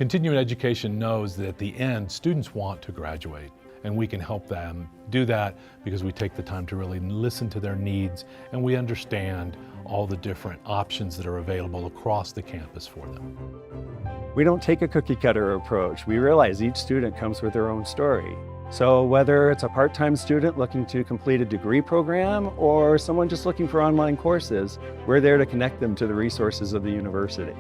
Continuing education knows that at the end, students want to graduate, and we can help them do that because we take the time to really listen to their needs and we understand all the different options that are available across the campus for them. We don't take a cookie cutter approach. We realize each student comes with their own story. So whether it's a part-time student looking to complete a degree program or someone just looking for online courses, we're there to connect them to the resources of the university.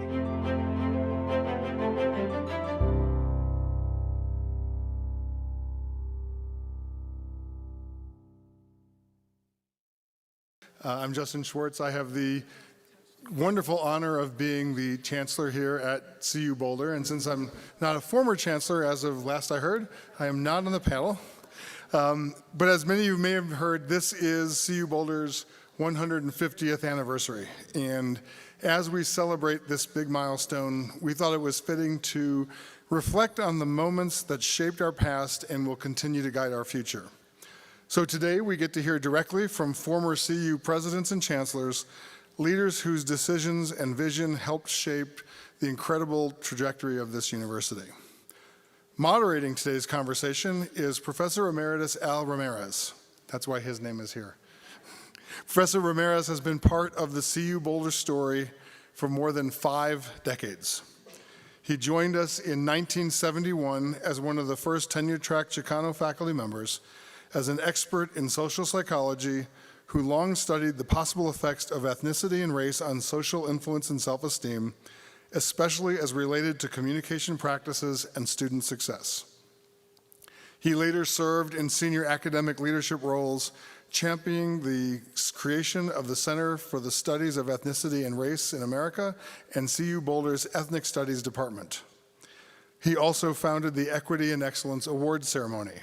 I'm Justin Schwartz. I have the wonderful honor of being the Chancellor here at CU Boulder. And since I'm not a former Chancellor, as of last I heard, I am not on the panel. But as many of you may have heard, this is CU Boulder's 150th anniversary. And as we celebrate this big milestone, we thought it was fitting to reflect on the moments that shaped our past and will continue to guide our future. So today we get to hear directly from former CU presidents and chancellors, leaders whose decisions and vision helped shape the incredible trajectory of this university. Moderating today's conversation is Professor Emeritus Al Ramirez. That's why his name is here. Professor Ramirez has been part of the CU Boulder story for more than 5 decades. He joined us in 1971 as one of the first tenure-track Chicano faculty members, as an expert in social psychology who long studied the possible effects of ethnicity and race on social influence and self-esteem, especially as related to communication practices and student success. He later served in senior academic leadership roles, championing the creation of the Center for the Studies of Ethnicity and Race in America and CU Boulder's Ethnic Studies Department. He also founded the Equity and Excellence Award Ceremony.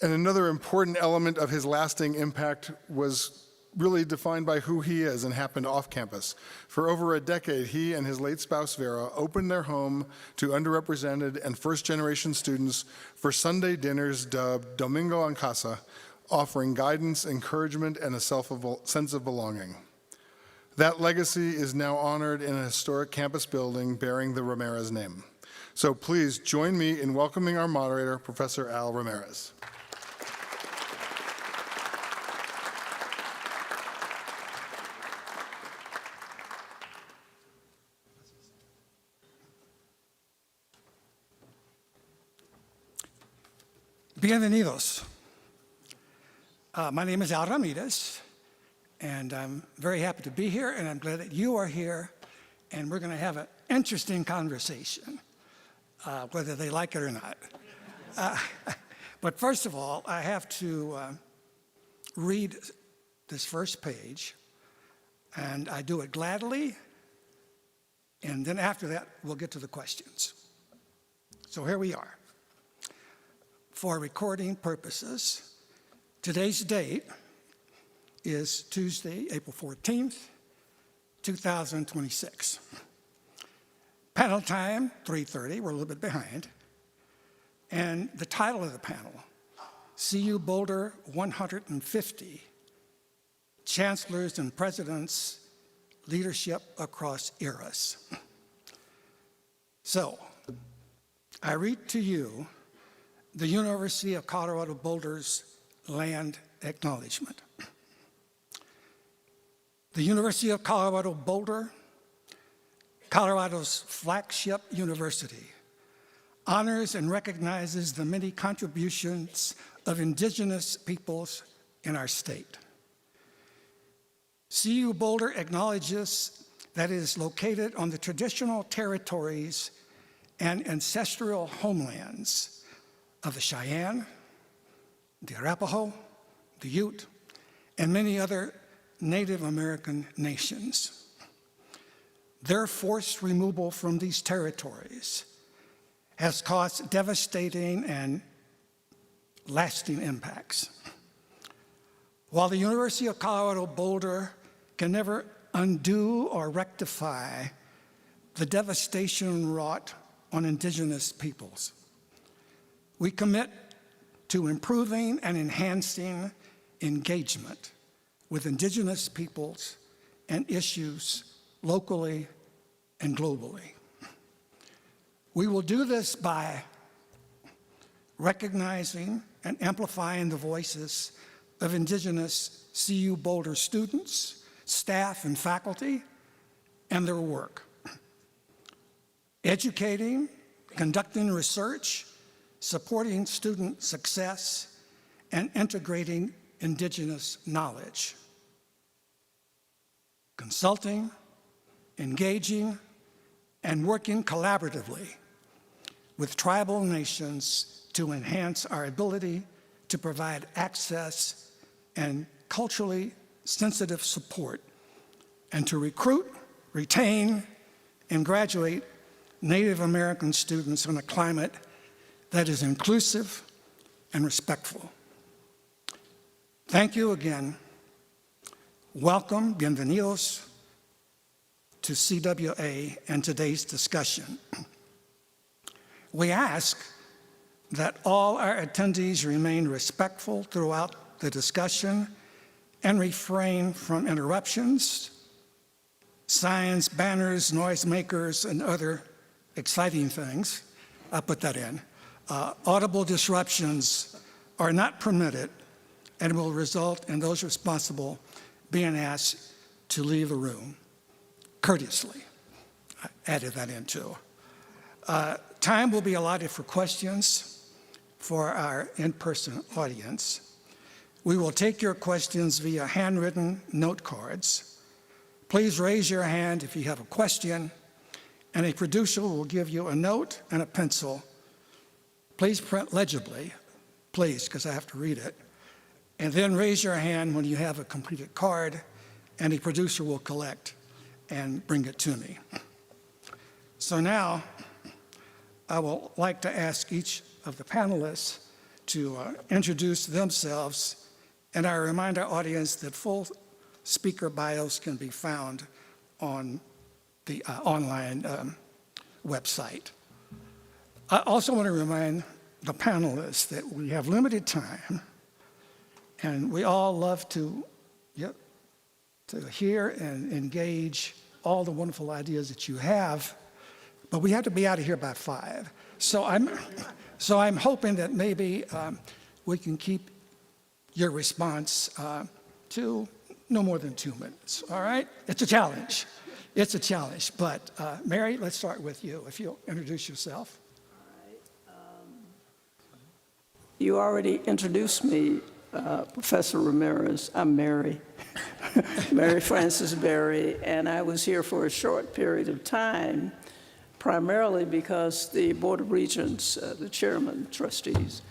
And another important element of his lasting impact was really defined by who he is and happened off campus. For over a decade, he and his late spouse, Vera, opened their home to underrepresented and first-generation students for Sunday dinners dubbed Domingo en Casa, offering guidance, encouragement, and a sense of belonging. That legacy is now honored in a historic campus building bearing the Ramirez name. So please join me in welcoming our moderator, Professor Al Ramirez. Bienvenidos. My name is Al Ramirez, and I'm very happy to be here, and I'm glad that you are here, and we're going to have an interesting conversation, whether they like it or not. But first of all, I have to read this first page, and I do it gladly, and then after that, we'll get to the questions. So here we are. For recording purposes, today's date is Tuesday, April 14th, 2026. Panel time, 3:30, we're a little bit behind. And the title of the panel, CU Boulder 150, Chancellors and Presidents, Leadership Across Eras. So, I read to you the University of Colorado Boulder's land acknowledgement. The University of Colorado Boulder, Colorado's flagship university, honors and recognizes the many contributions of indigenous peoples in our state. CU Boulder acknowledges that it is located on the traditional territories and ancestral homelands of the Cheyenne, the Arapaho, the Ute, and many other Native American nations. Their forced removal from these territories has caused devastating and lasting impacts. While the University of Colorado Boulder can never undo or rectify the devastation wrought on indigenous peoples, we commit to improving and enhancing engagement with indigenous peoples and issues locally and globally. We will do this by recognizing and amplifying the voices of Indigenous CU Boulder students, staff, and faculty, and their work. Educating, conducting research, supporting student success, and integrating Indigenous knowledge. Consulting, engaging, and working collaboratively with tribal nations to enhance our ability to provide access and culturally sensitive support, and to recruit, retain, and graduate Native American students in a climate that is inclusive and respectful. Thank you again. Welcome, bienvenidos, to CWA and today's discussion. We ask that all our attendees remain respectful throughout the discussion and refrain from interruptions, signs, banners, noisemakers, and other exciting things. I'll put that in. Audible disruptions are not permitted and will result in those responsible being asked to leave the room courteously. I added that in too. Time will be allotted for questions for our in-person audience. We will take your questions via handwritten note cards. Please raise your hand if you have a question, and a producer will give you a note and a pencil. Please print legibly, please, because I have to read it. And then raise your hand when you have a completed card, and a producer will collect and bring it to me. So now, I would like to ask each of the panelists to introduce themselves, and I remind our audience that full speaker bios can be found on the online website. I also want to remind the panelists that we have limited time, and we all love to hear and engage all the wonderful ideas that you have, but we have to be out of here by 5. So I'm hoping that maybe we can keep your response to no more than 2 minutes, all right? It's a challenge. It's a challenge, but Mary, let's start with you, if you'll introduce yourself. You already introduced me, Professor Ramirez. I'm Mary, Mary Frances Berry, and I was here for a short period of time, primarily because the Board of Regents, the chairman, trustees,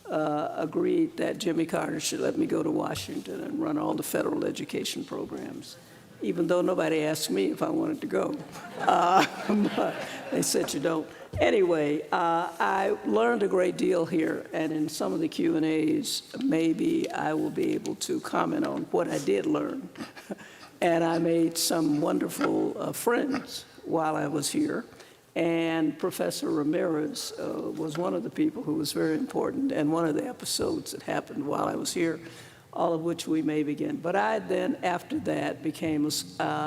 agreed that Jimmy Carter should let me go to Washington and run all the federal education programs, even though nobody asked me if I wanted to go. But they said you don't. Anyway, I learned a great deal here, and in some of the Q&As, maybe I will be able to comment on what I did learn. And I made some wonderful friends while I was here. And Professor Ramirez was one of the people who was very important, and one of the episodes that happened while I was here, all of which we may begin. But I then, after that,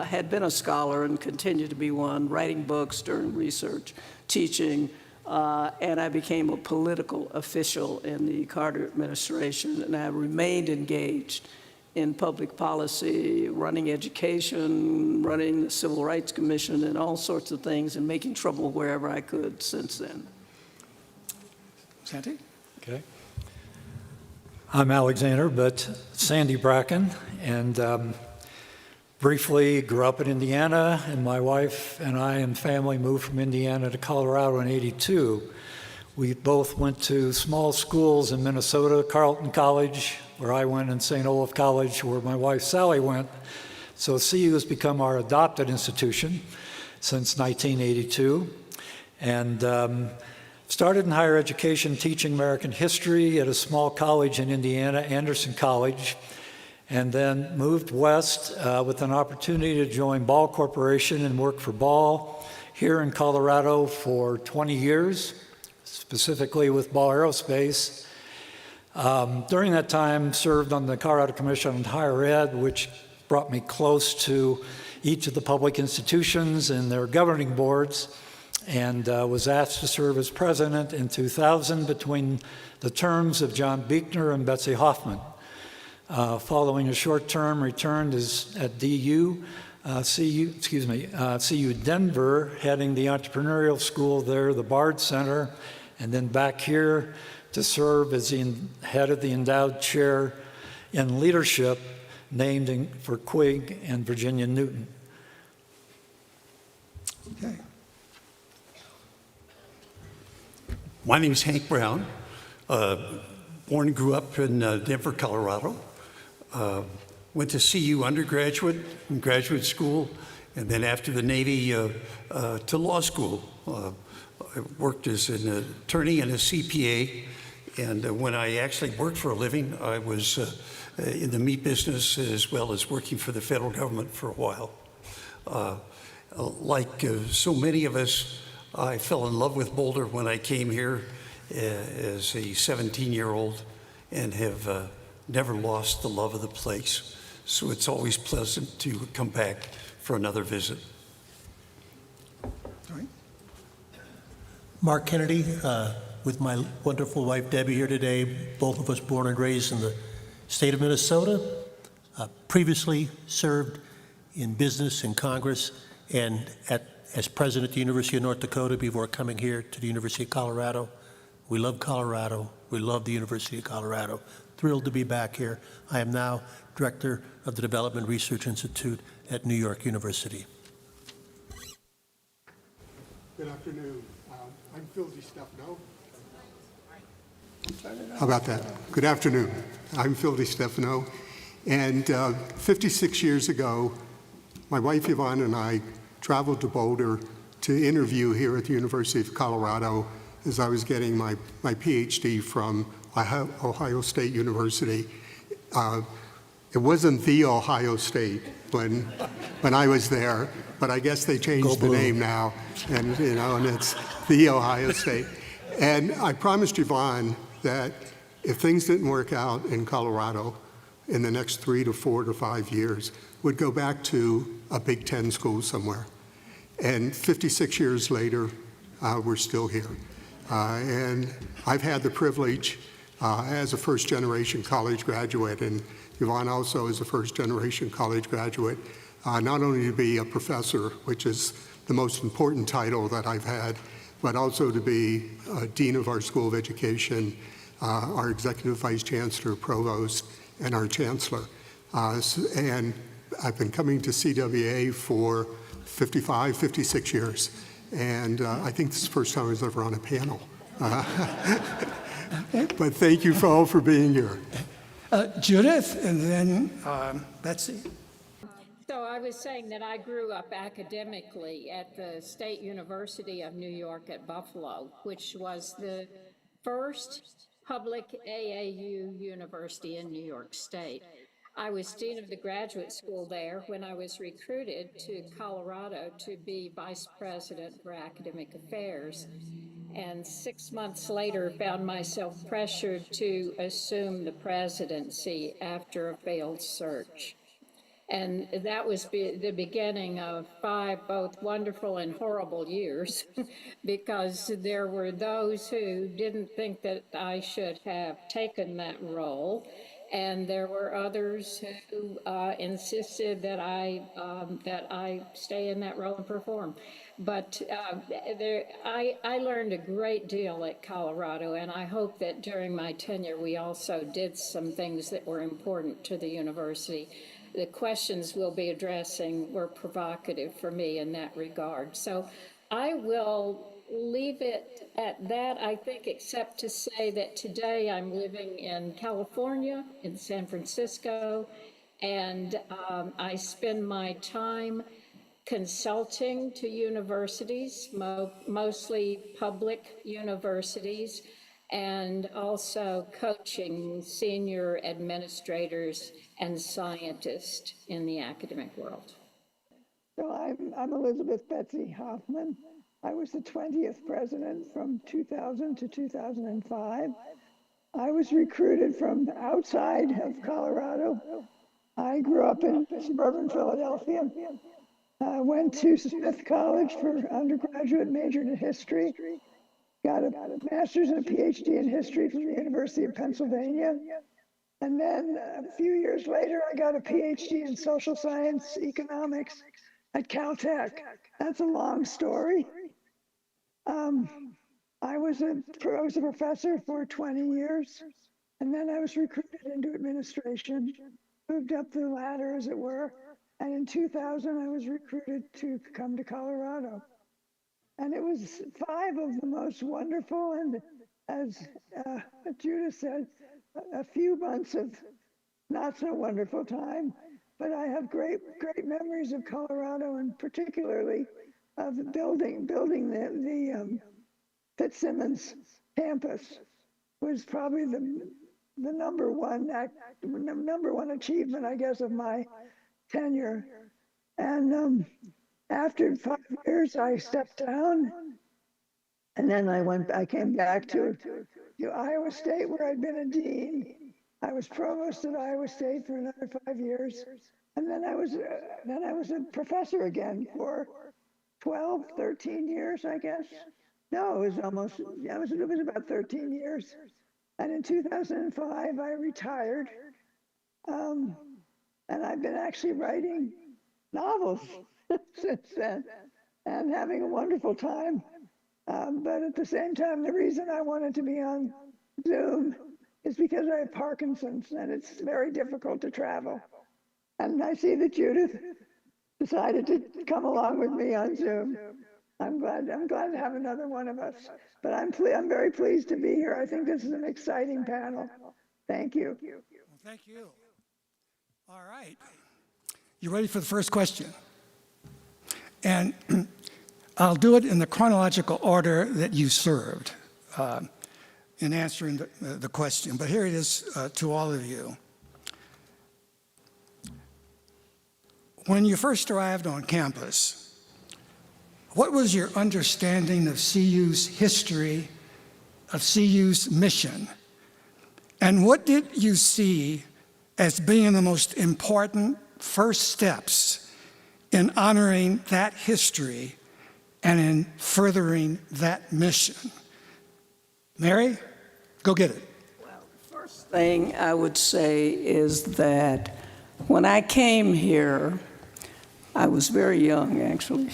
had been a scholar and continued to be one, writing books, doing research, teaching, and I became a political official in the Carter administration, and I remained engaged in public policy, running education, running the Civil Rights Commission, and all sorts of things, and making trouble wherever I could since then. Sandy? Okay. I'm Alexander, but Sandy Bracken, and briefly grew up in Indiana, and my wife and I and family moved from Indiana to Colorado in '82. We both went to small schools in Minnesota, Carleton College, where I went, and St. Olaf College, where my wife Sally went. So CU has become our adopted institution since 1982. And started in higher education teaching American history at a small college in Indiana, Anderson College, and then moved west with an opportunity to join Ball Corporation and work for Ball here in Colorado for 20 years, specifically with Ball Aerospace. During that time, served on the Colorado Commission on Higher Ed, which brought me close to each of the public institutions and their governing boards. and was asked to serve as president in 2000 between the terms of John Buechner and Betsy Hoffman. Following a short term, returned at CU Denver, heading the entrepreneurial school there, the Bard Center, and then back here to serve as the head of the endowed chair in leadership, named for Quig and Virginia Newton. Okay. My name is Hank Brown. Born and grew up in Denver, Colorado. Went to CU undergraduate and graduate school, and then after the Navy to law school. I worked as an attorney and a CPA, and when I actually worked for a living, I was in the meat business as well as working for the federal government for a while. Like so many of us, I fell in love with Boulder when I came here as a 17-year-old and have never lost the love of the place. So it's always pleasant to come back for another visit. All right. Mark Kennedy, with my wonderful wife Debbie here today, both of us born and raised in the state of Minnesota, previously served in business in Congress and as president at the University of North Dakota before coming here to the University of Colorado. We love Colorado. We love the University of Colorado. Thrilled to be back here. I am now director of the Development Research Institute at New York University. Good afternoon. I'm Phil DiStefano. How about that? Good afternoon. I'm Phil DiStefano. And 56 years ago, my wife Yvonne and I traveled to Boulder to interview here at the University of Colorado as I was getting my PhD from Ohio State University. It wasn't the Ohio State when I was there, but I guess they changed the name now, and it's the Ohio State. And I promised Yvonne that if things didn't work out in Colorado in the next 3 to 4 to 5 years, would go back to a Big Ten school somewhere. And 56 years later, we're still here. And I've had the privilege as a first-generation college graduate, and Yvonne also is a first-generation college graduate, not only to be a professor, which is the most important title that I've had, but also to be Dean of our School of Education, our Executive Vice Chancellor, Provost, and our Chancellor. And I've been coming to CWA for 55, 56 years. And I think this is the first time I was ever on a panel. But thank you all for being here. Judith, and then Betsy. So I was saying that I grew up academically at the State University of New York at Buffalo, which was the first public AAU university in New York State. I was dean of the graduate school there when I was recruited to Colorado to be vice president for academic affairs. And 6 months later, found myself pressured to assume the presidency after a failed search. And that was the beginning of 5 both wonderful and horrible years because there were those who didn't think that I should have taken that role. And there were others who insisted that I stay in that role and perform. But I learned a great deal at Colorado, and I hope that during my tenure we also did some things that were important to the university. The questions we'll be addressing were provocative for me in that regard. So I will leave it at that, I think, except to say that today I'm living in California, in San Francisco, and I spend my time consulting to universities, mostly public universities, and also coaching senior administrators and scientists in the academic world. So I'm Elizabeth Betsy Hoffman. I was the 20th president from 2000 to 2005. I was recruited from outside of Colorado. I grew up in suburban Philadelphia, Went to Smith College for undergraduate, majored in history. Got a master's and a PhD in history from the University of Pennsylvania. And then a few years later, I got a PhD in social science economics at Caltech. That's a long story. I was a professor for 20 years, and then I was recruited into administration, moved up the ladder, as it were. And in 2000, I was recruited to come to Colorado. And it was 5 of the most wonderful, and as Judith said, a few months of not so wonderful time. But I have great memories of Colorado, and particularly of building the Fitzsimmons campus was probably the number one achievement, I guess, of my tenure. And after 5 years, I stepped down, and then I came back to Iowa State, where I'd been a dean. I was provost at Iowa State for another 5 years, and then I was a professor again for 12, 13 years, I guess. No, it was about 13 years. And in 2005, I retired, and I've been actually writing novels since then, and having a wonderful time. But at the same time, the reason I wanted to be on Zoom is because I have Parkinson's, and it's very difficult to travel. And I see that Judith decided to come along with me on Zoom. I'm glad to have another one of us. But I'm very pleased to be here. I think this is an exciting panel. Thank you. Well, thank you. All right. You ready for the first question? And I'll do it in the chronological order that you served in answering the question. But here it is to all of you. When you first arrived on campus, what was your understanding of CU's history, of CU's mission? And what did you see as being the most important first steps in honoring that history and in furthering that mission? Mary, go get it. Well, the first thing I would say is that when I came here, I was very young, actually,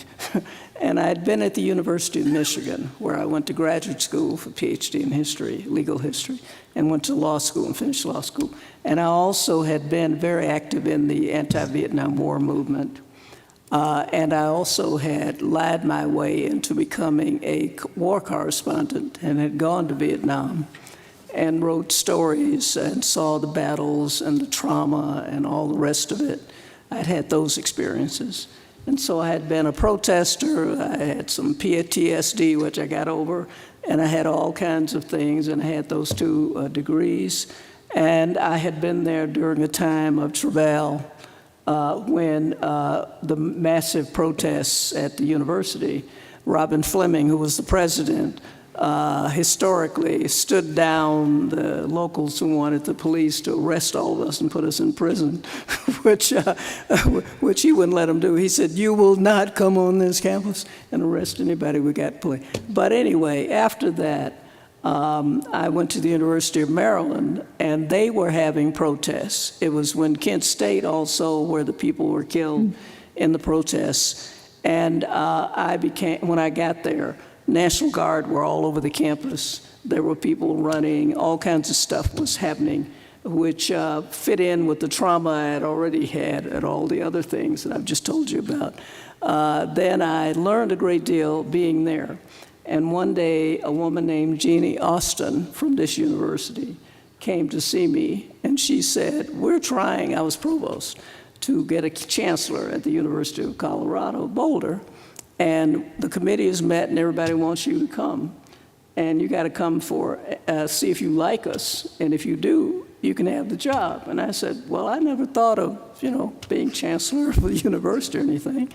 and I'd been at the University of Michigan, where I went to graduate school for PhD in history, legal history, and went to law school and finished law school. And I also had been very active in the anti-Vietnam War movement. And I also had lied my way into becoming a war correspondent and had gone to Vietnam and wrote stories and saw the battles and the trauma and all the rest of it. I'd had those experiences. And so I had been a protester, I had some PTSD, which I got over, and I had all kinds of things, and I had those 2 degrees. And I had been there during a time of travail when the massive protests at the university, Robin Fleming, who was the president, historically stood down the locals who wanted the police to arrest all of us and put us in prison, which he wouldn't let them do. He said, "You will not come on this campus and arrest anybody we got police." But anyway, after that, I went to the University of Maryland, and they were having protests. It was when Kent State also, where the people were killed in the protests. And when I got there, National Guard were all over the campus. There were people running, all kinds of stuff was happening, which fit in with the trauma I had already had and all the other things that I've just told you about. Then I learned a great deal being there. And one day, a woman named Jeannie Austin from this university came to see me, and she said, "We're trying," I was provost, "to get a chancellor at the University of Colorado, Boulder, and the committee has met and everybody wants you to come. And you got to come see if you like us, and if you do, you can have the job." And I said, "Well, I never thought of, being chancellor of the university or anything.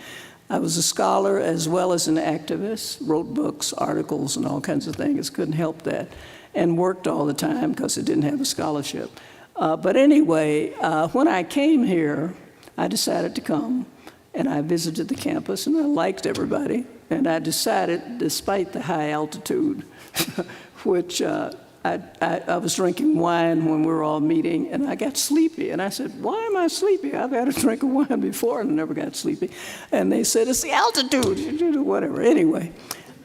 I was a scholar as well as an activist, wrote books, articles, and all kinds of things, couldn't help that, and worked all the time because I didn't have a scholarship." But anyway, when I came here, I decided to come. And I visited the campus, and I liked everybody. And I decided, despite the high altitude, which I was drinking wine when we were all meeting, and I got sleepy. And I said, why am I sleepy? I've had a drink of wine before and I never got sleepy. And they said, it's the altitude, whatever. Anyway,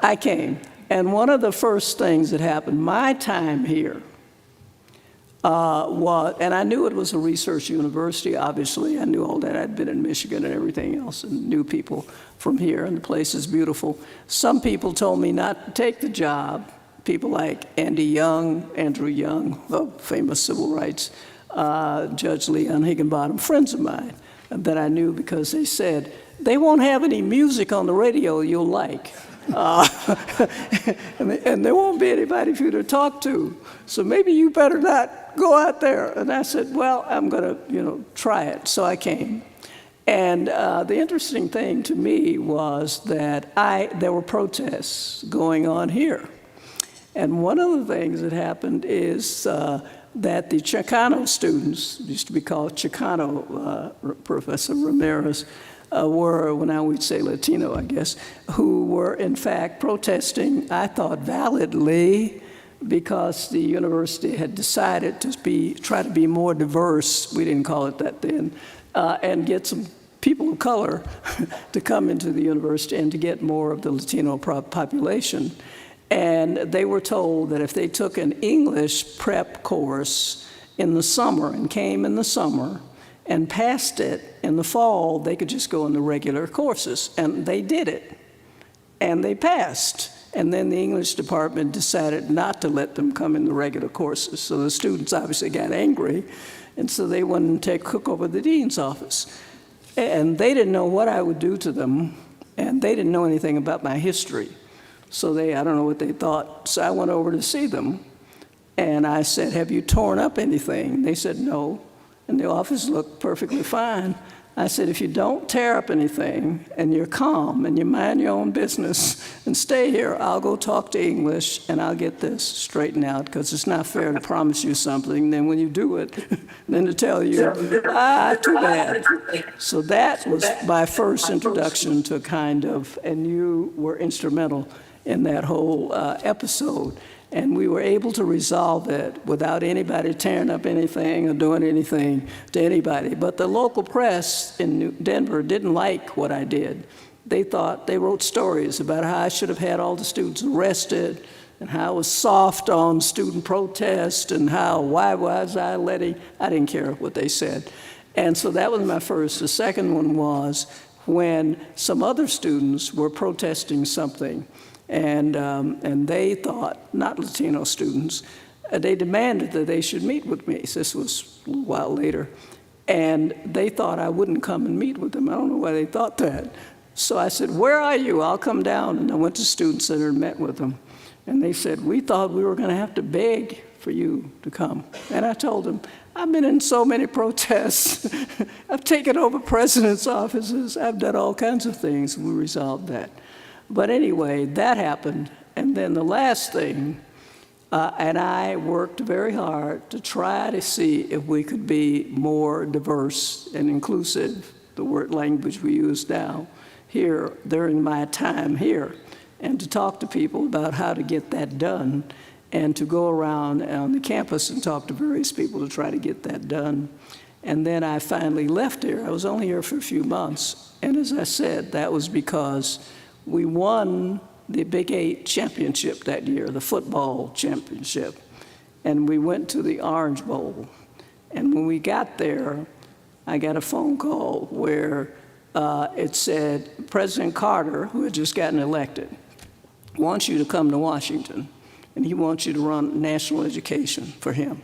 I came. And one of the first things that happened, my time here, and I knew it was a research university, obviously. I knew all that. I'd been in Michigan and everything else and knew people from here, and the place is beautiful. Some people told me not to take the job. People like Andrew Young, the famous civil rights, Judge Leon Higginbottom, friends of mine that I knew because they said, they won't have any music on the radio you'll like. And there won't be anybody for you to talk to. So maybe you better not go out there. And I said, well, I'm going to, try it. So I came. And the interesting thing to me was that there were protests going on here. And one of the things that happened is that the Chicano students, used to be called Chicano, Professor Ramirez, were, well, now we'd say Latino, I guess, who were in fact protesting, I thought validly, because the university had decided to try to be more diverse, we didn't call it that then, and get some people of color to come into the university and to get more of the Latino population. And they were told that if they took an English prep course in the summer and came in the summer and passed it in the fall, they could just go in the regular courses. And they did it. And they passed. And then the English department decided not to let them come in the regular courses. So the students obviously got angry. And so they went and took over the dean's office. And they didn't know what I would do to them. And they didn't know anything about my history. So I don't know what they thought. So I went over to see them. And I said, have you torn up anything? They said, no. And the office looked perfectly fine. I said, if you don't tear up anything and you're calm and you mind your own business and stay here, I'll go talk to English and I'll get this straightened out, because it's not fair to promise you something, then when you do it, then to tell you, too bad. So that was my first introduction to kind of, and you were instrumental in that whole episode. And we were able to resolve it without anybody tearing up anything or doing anything to anybody. But the local press in Denver didn't like what I did. They wrote stories about how I should have had all the students arrested and how I was soft on student protest and why was I didn't care what they said. And so that was my first. The second one was when some other students were protesting something. And they thought, not Latino students, they demanded that they should meet with me. So this was a little while later. And they thought I wouldn't come and meet with them. I don't know why they thought that. So I said, where are you? I'll come down. And I went to Student Center and met with them. And they said, we thought we were going to have to beg for you to come. And I told them, I've been in so many protests. I've taken over presidents' offices. I've done all kinds of things. We resolved that. But anyway, that happened. And then the last thing, and I worked very hard to try to see if we could be more diverse and inclusive, the word language we use now, here during my time here, and to talk to people about how to get that done, and to go around on the campus and talk to various people to try to get that done. And then I finally left here. I was only here for a few months. And as I said, that was because we won the Big 8 championship that year, the football championship. And we went to the Orange Bowl. And when we got there, I got a phone call where it said, President Carter, who had just gotten elected, wants you to come to Washington, and he wants you to run national education for him.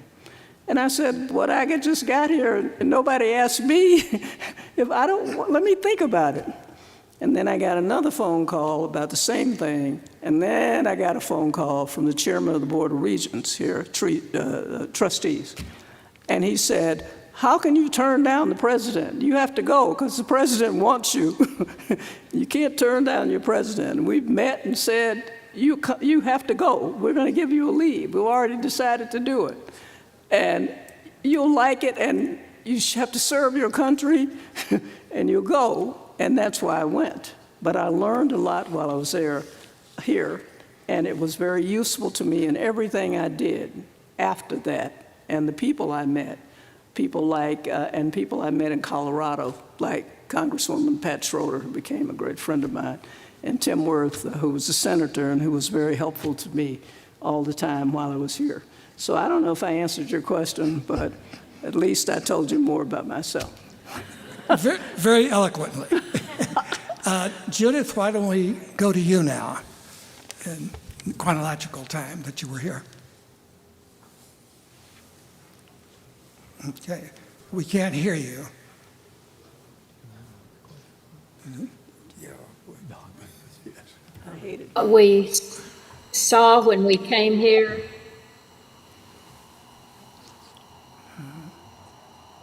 And I said, what, I just got here and nobody asked me if I don't, let me think about it. And then I got another phone call about the same thing. And then I got a phone call from the chairman of the Board of Regents here, trustees. And he said, how can you turn down the president? You have to go because the president wants you. You can't turn down your president. And we met and said, you have to go. We're going to give you a leave. We've already decided to do it. And you'll like it, and you have to serve your country, and you'll go. and that's why I went. But I learned a lot while I was here, and it was very useful to me in everything I did after that. And the people I met, people I met in Colorado, like Congresswoman Pat Schroeder, who became a great friend of mine, and Tim Wirth, who was a senator and who was very helpful to me all the time while I was here. So I don't know if I answered your question, but at least I told you more about myself. Very, very eloquently. Judith, why don't we go to you now in chronological time that you were here? Okay, we can't hear you. I hate it. We saw when we came here.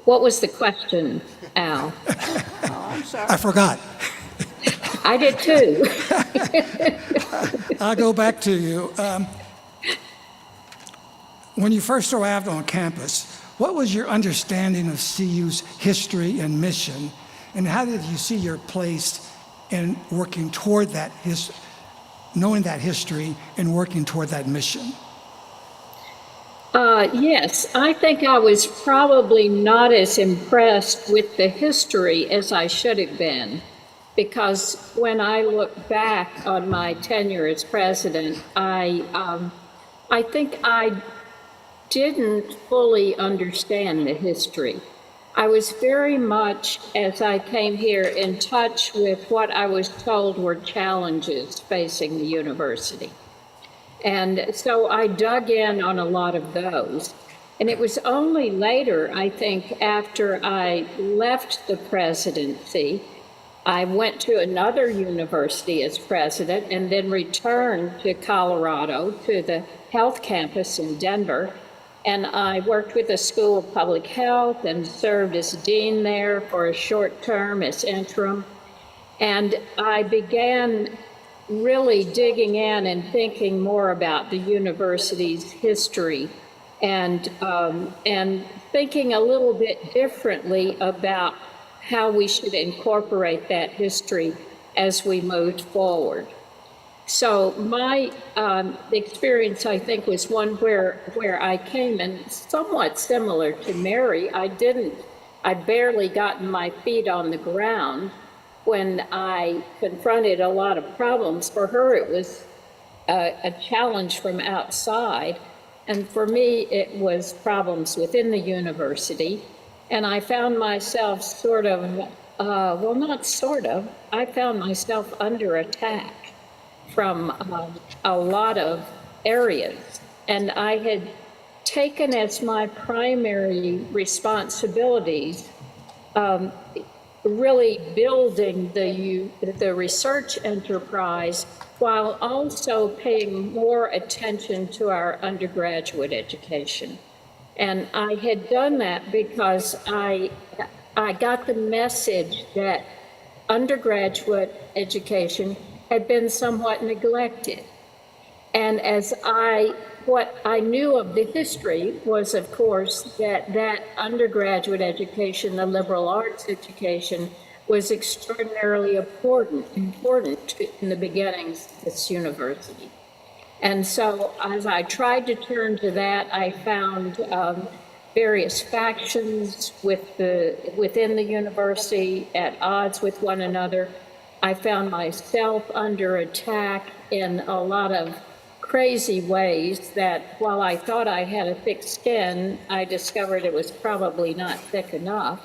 What was the question, Al? Oh, I'm sorry. I forgot. I did too. I'll go back to you. When you first arrived on campus, what was your understanding of CU's history and mission, and how did you see your place in working toward that knowing that history and working toward that mission? Yes, I think I was probably not as impressed with the history as I should have been, because when I look back on my tenure as president, I think I didn't fully understand the history. I was very much, as I came here, in touch with what I was told were challenges facing the university. And so I dug in on a lot of those. And it was only later, I think, after I left the presidency, I went to another university as president and then returned to Colorado, to the health campus in Denver. And I worked with the School of Public Health and served as dean there for a short term as interim. And I began really digging in and thinking more about the university's history and thinking a little bit differently about how we should incorporate that history as we moved forward. So my experience, I think, was one where I came in somewhat similar to Mary. I'd barely gotten my feet on the ground when I confronted a lot of problems. For her, it was a challenge from outside. And for me, it was problems within the university. And I found myself I found myself under attack from a lot of areas. And I had taken as my primary responsibilities really building the research enterprise while also paying more attention to our undergraduate education. And I had done that because I got the message that undergraduate education had been somewhat neglected. And what I knew of the history was, of course, that undergraduate education, the liberal arts education, was extraordinarily important in the beginnings of this university. And so as I tried to turn to that, I found various factions within the university at odds with one another. I found myself under attack in a lot of crazy ways that while I thought I had a thick skin, I discovered it was probably not thick enough.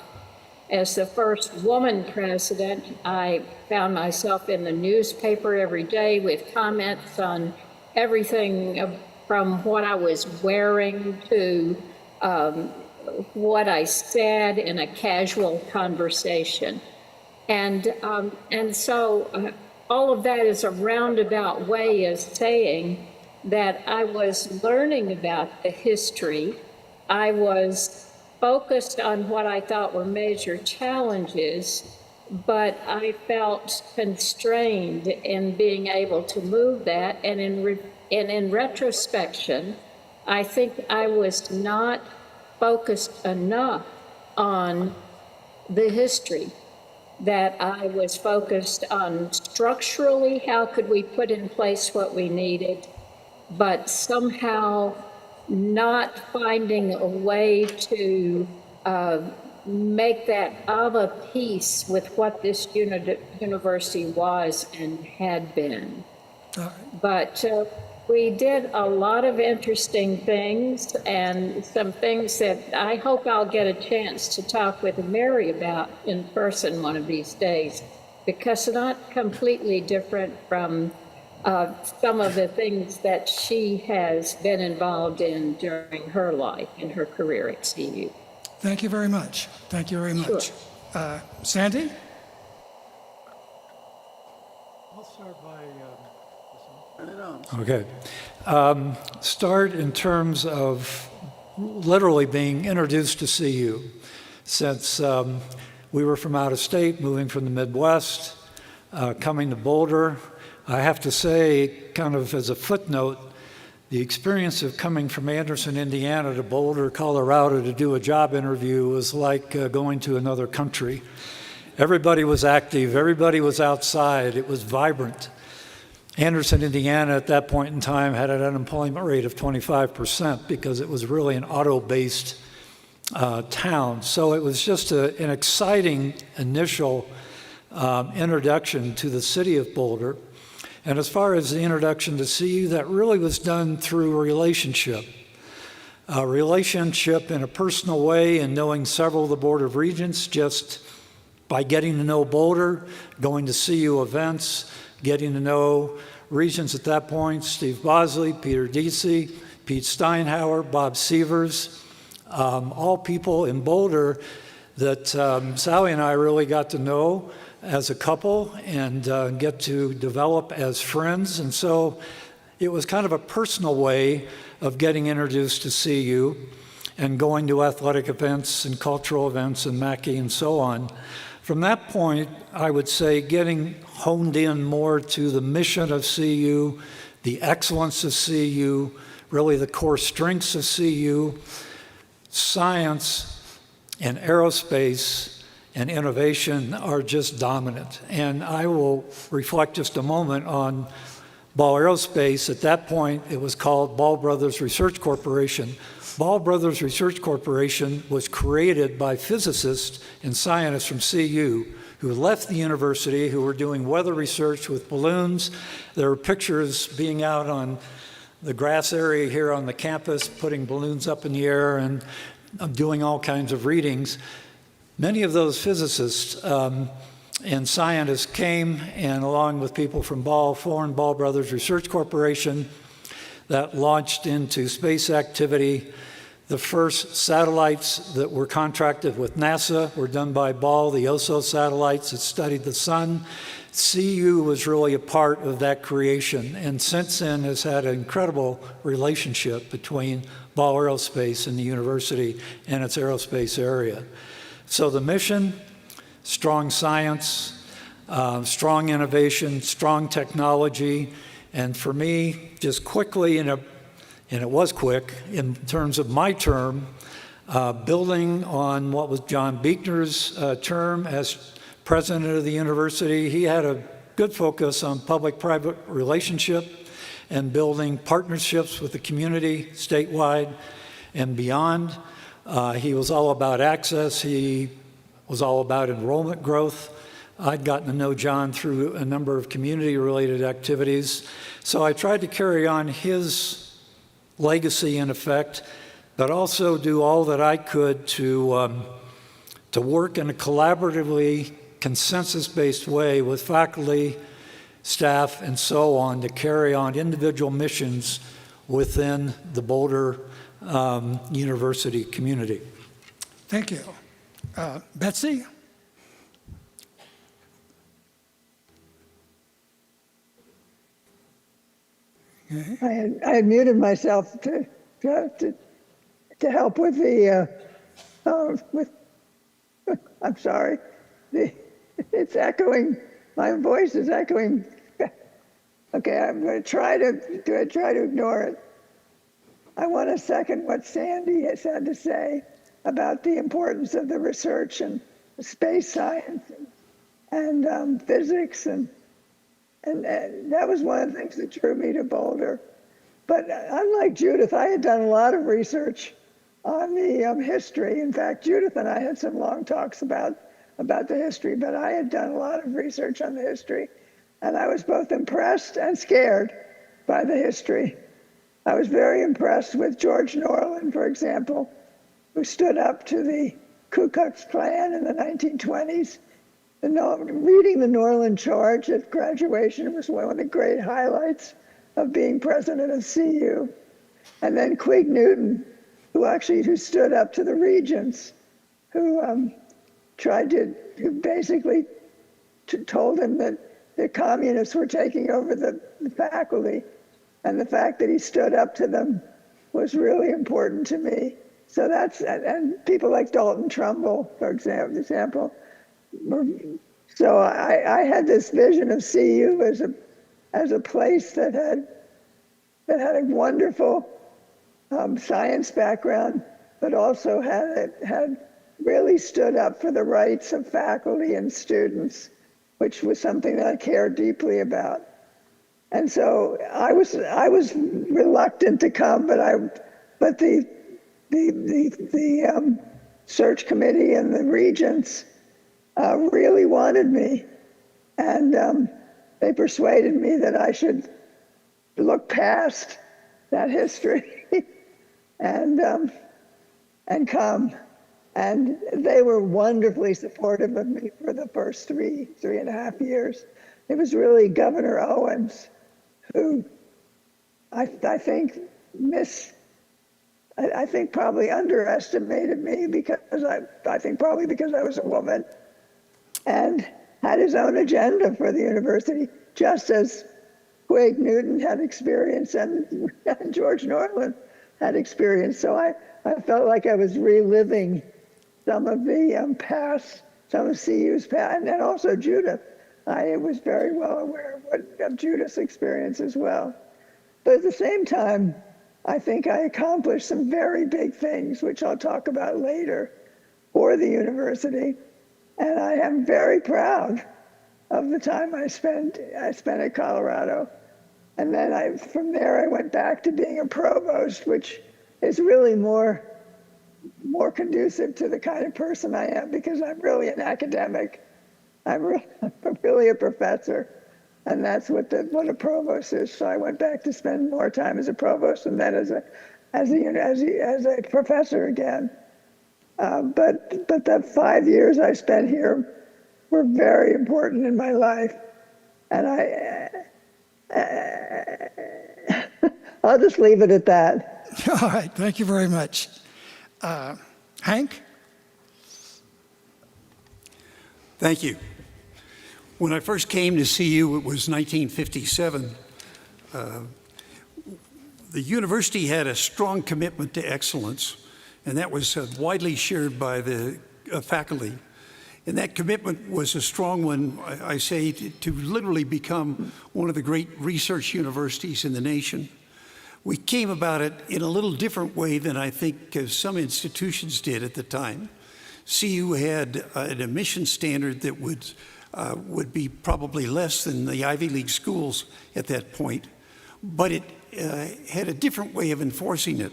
As the first woman president, I found myself in the newspaper every day with comments on everything from what I was wearing to what I said in a casual conversation. And so all of that is a roundabout way of saying that I was learning about the history. I was focused on what I thought were major challenges, but I felt constrained in being able to move that. And in retrospection, I think I was not focused enough on the history that I was focused on structurally, how could we put in place what we needed, but somehow not finding a way to make that of a piece with what this university was and had been. But we did a lot of interesting things, and some things that I hope I'll get a chance to talk with Mary about in person one of these days, because it's not completely different from some of the things that she has been involved in during her life and her career at CU. Thank you very much. Thank you very much. Sure. Sandy? I'll start by... Okay. Start in terms of literally being introduced to CU. Since we were from out of state, moving from the Midwest, coming to Boulder, I have to say, kind of as a footnote, the experience of coming from Anderson, Indiana to Boulder, Colorado to do a job interview was like going to another country. Everybody was active, everybody was outside, it was vibrant. Anderson, Indiana at that point in time had an unemployment rate of 25% because it was really an auto-based town. So it was just an exciting initial introduction to the city of Boulder. And as far as the introduction to CU, that really was done through a relationship in a personal way and knowing several of the Board of Regents just by getting to know Boulder, going to CU events, getting to know Regents at that point, Steve Bosley, Peter Deasy, Pete Steinhauer, Bob Sievers, all people in Boulder that Sally and I really got to know as a couple and get to develop as friends. And so it was kind of a personal way of getting introduced to CU and going to athletic events and cultural events and Mackey and so on. From that point, I would say getting honed in more to the mission of CU, the excellence of CU, really the core strengths of CU, science and aerospace and innovation are just dominant. And I will reflect just a moment on Ball Aerospace. At that point, it was called Ball Brothers Research Corporation. Ball Brothers Research Corporation was created by physicists and scientists from CU who left the university, who were doing weather research with balloons. There were pictures being out on the grass area here on the campus, putting balloons up in the air and doing all kinds of readings. Many of those physicists and scientists came, and along with people from Ball Brothers Research Corporation, that launched into space activity. The first satellites that were contracted with NASA were done by Ball, the OSO satellites that studied the sun. CU was really a part of that creation, and since then has had an incredible relationship between Ball Aerospace and the university and its aerospace area. So the mission, strong science, strong innovation, strong technology, and for me, just quickly, and it was quick in terms of my term, building on what was John Buechner's term as president of the university. He had a good focus on public-private relationship and building partnerships with the community statewide and beyond. He was all about access. He was all about enrollment growth. I'd gotten to know John through a number of community-related activities. So I tried to carry on his legacy in effect, but also do all that I could to work in a collaboratively, consensus-based way with faculty, staff, and so on to carry on individual missions within the Boulder University community. Thank you. Betsy? I had muted myself to help with the I'm sorry. It's echoing. My voice is echoing. Okay, I'm going to try to ignore it. I want to second what Sandy has had to say about the importance of the research and space science and physics, and that was one of the things that drew me to Boulder. But unlike Judith, I had done a lot of research on the history. In fact, Judith and I had some long talks about the history, but I had done a lot of research on the history, and I was both impressed and scared by the history. I was very impressed with George Norland, for example, who stood up to the Ku Klux Klan in the 1920s. Reading the Norland Charge at graduation was one of the great highlights of being president of CU. And then Quig Newton, who stood up to the regents, who basically told him that the communists were taking over the faculty. And the fact that he stood up to them was really important to me. So and people like Dalton Trumbull, for example. So I had this vision of CU as a place that had a wonderful science background, but also had really stood up for the rights of faculty and students, which was something that I cared deeply about. And so I was reluctant to come, but the search committee and the regents really wanted me, and they persuaded me that I should look past that history and come. And they were wonderfully supportive of me for the first three and a half years. It was really Governor Owens who I think probably underestimated me because I think probably because I was a woman, and had his own agenda for the university, just as Quig Newton had experience and George Norland had experience. So I felt like I was reliving some of the past, some of CU's past, and also Judith. I was very well aware of Judith's experience as well. But at the same time, I think I accomplished some very big things, which I'll talk about later, for the university. And I am very proud of the time I spent at Colorado. And then from there I went back to being a provost, which is really more conducive to the kind of person I am, because I'm really an academic. I'm really a professor, and that's what a provost is. So I went back to spend more time as a provost, and then as a professor again. But the 5 years I spent here were very important in my life, and I'll just leave it at that. All right, thank you very much. Hank? Thank you. When I first came to CU, it was 1957. The university had a strong commitment to excellence, and that was widely shared by the faculty. And that commitment was a strong one, I say, to literally become one of the great research universities in the nation. We came about it in a little different way than I think some institutions did at the time. CU had an admission standard that would be probably less than the Ivy League schools at that point, but it had a different way of enforcing it.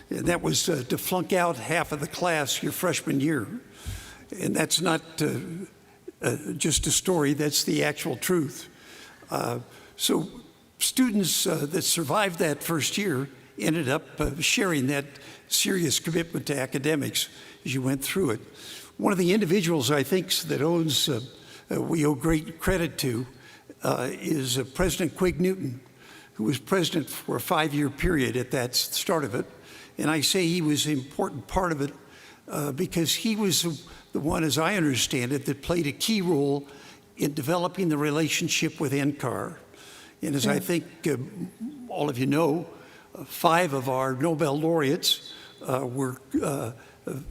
And that was to flunk out half of the class your freshman year. And that's not just a story, that's the actual truth. So students that survived that first year ended up sharing that serious commitment to academics as you went through it. One of the individuals I think that we owe great credit to is President Quig Newton, who was president for a 5-year period at that start of it. And I say he was an important part of it because he was the one, as I understand it, that played a key role in developing the relationship with NCAR. And as I think all of you know, 5 of our Nobel laureates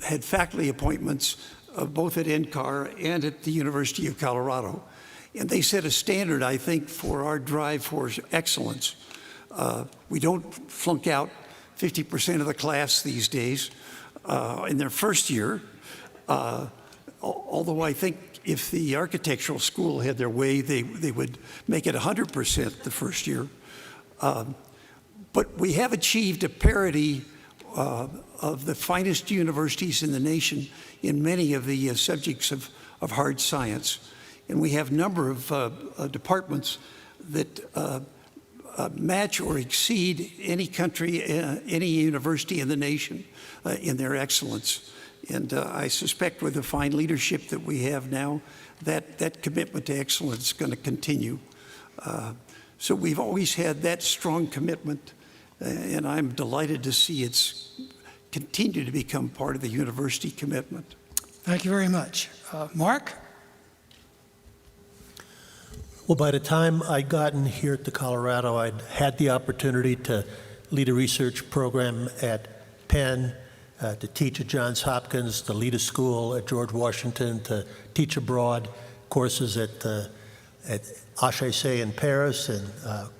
had faculty appointments both at NCAR and at the University of Colorado. And they set a standard, I think, for our drive for excellence. We don't flunk out 50% of the class these days in their first year, although I think if the architectural school had their way, they would make it 100% the first year. But we have achieved a parity of the finest universities in the nation in many of the subjects of hard science. And we have a number of departments that match or exceed any country, any university in the nation in their excellence. And I suspect with the fine leadership that we have now, that commitment to excellence is going to continue. So we've always had that strong commitment, and I'm delighted to see it's continue to become part of the university commitment. Thank you very much. Mark? Well, by the time I'd gotten here to Colorado, I'd had the opportunity to lead a research program at Penn, to teach at Johns Hopkins, to lead a school at George Washington, to teach abroad courses at HEC in Paris and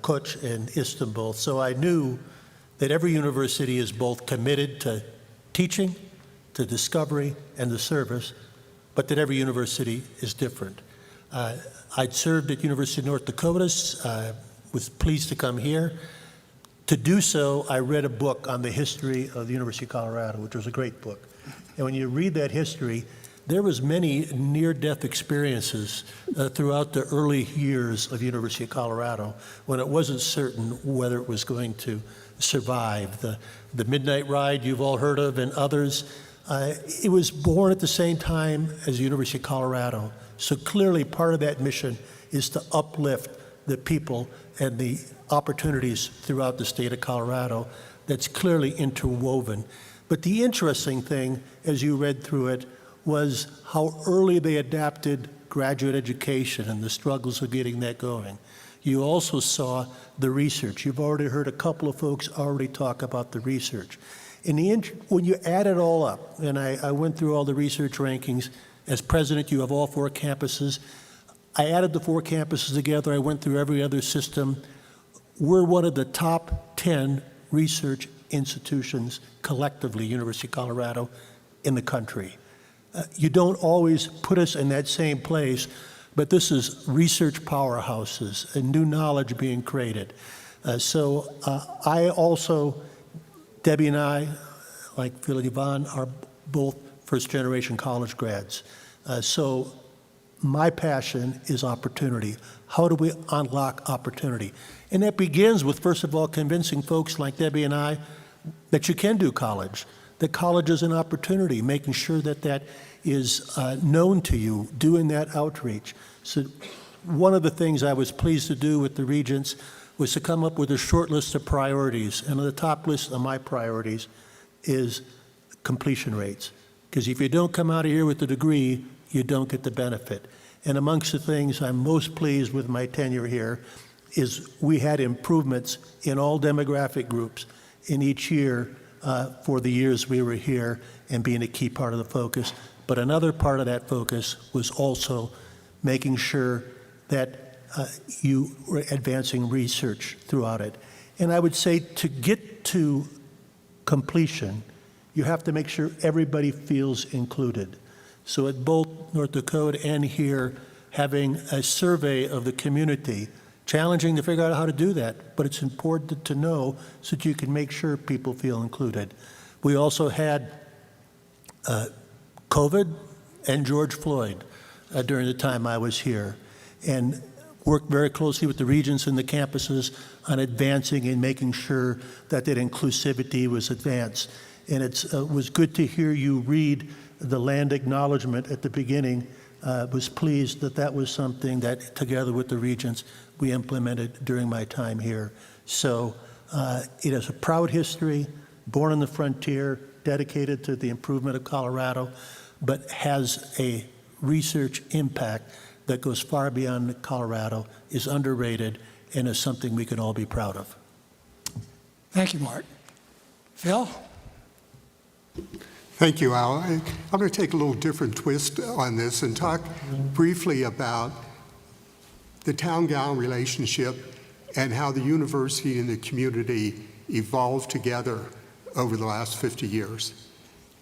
Koç in Istanbul. So I knew that every university is both committed to teaching, to discovery, and to service, but that every university is different. I'd served at University of North Dakota, was pleased to come here. To do so, I read a book on the history of the University of Colorado, which was a great book. And when you read that history, there was many near-death experiences throughout the early years of University of Colorado when it wasn't certain whether it was going to survive. The Midnight Ride you've all heard of and others, it was born at the same time as the University of Colorado. So clearly part of that mission is to uplift the people and the opportunities throughout the state of Colorado that's clearly interwoven. But the interesting thing, as you read through it, was how early they adapted graduate education and the struggles of getting that going. You also saw the research. You've already heard a couple of folks already talk about the research. When you add it all up, and I went through all the research rankings, as president, you have all 4 campuses. I added the 4 campuses together. I went through every other system. We're one of the top 10 research institutions collectively, University of Colorado, in the country. You don't always put us in that same place, but this is research powerhouses and new knowledge being created. So I also, Debbie and I, like Phil and Yvonne, are both first-generation college grads. So my passion is opportunity. How do we unlock opportunity? And that begins with, first of all, convincing folks like Debbie and I that you can do college, that college is an opportunity, making sure that that is known to you, doing that outreach. So one of the things I was pleased to do with the regents was to come up with a short list of priorities. And on the top list of my priorities is completion rates. Because if you don't come out of here with a degree, you don't get the benefit. And amongst the things I'm most pleased with my tenure here is we had improvements in all demographic groups in each year for the years we were here and being a key part of the focus. But another part of that focus was also making sure that you were advancing research throughout it. And I would say to get to completion, you have to make sure everybody feels included. So at both North Dakota and here, having a survey of the community, challenging to figure out how to do that, but it's important to know so that you can make sure people feel included. We also had COVID and George Floyd during the time I was here, and worked very closely with the regents and the campuses on advancing and making sure that that inclusivity was advanced. And it was good to hear you read the land acknowledgement at the beginning. Was pleased that that was something that, together with the regents, we implemented during my time here. So it is a proud history, born on the frontier, dedicated to the improvement of Colorado, but has a research impact that goes far beyond Colorado, is underrated, and is something we can all be proud of. Thank you, Mark. Phil? Thank you, Al. I'm going to take a little different twist on this and talk briefly about the town-gown relationship and how the university and the community evolved together over the last 50 years.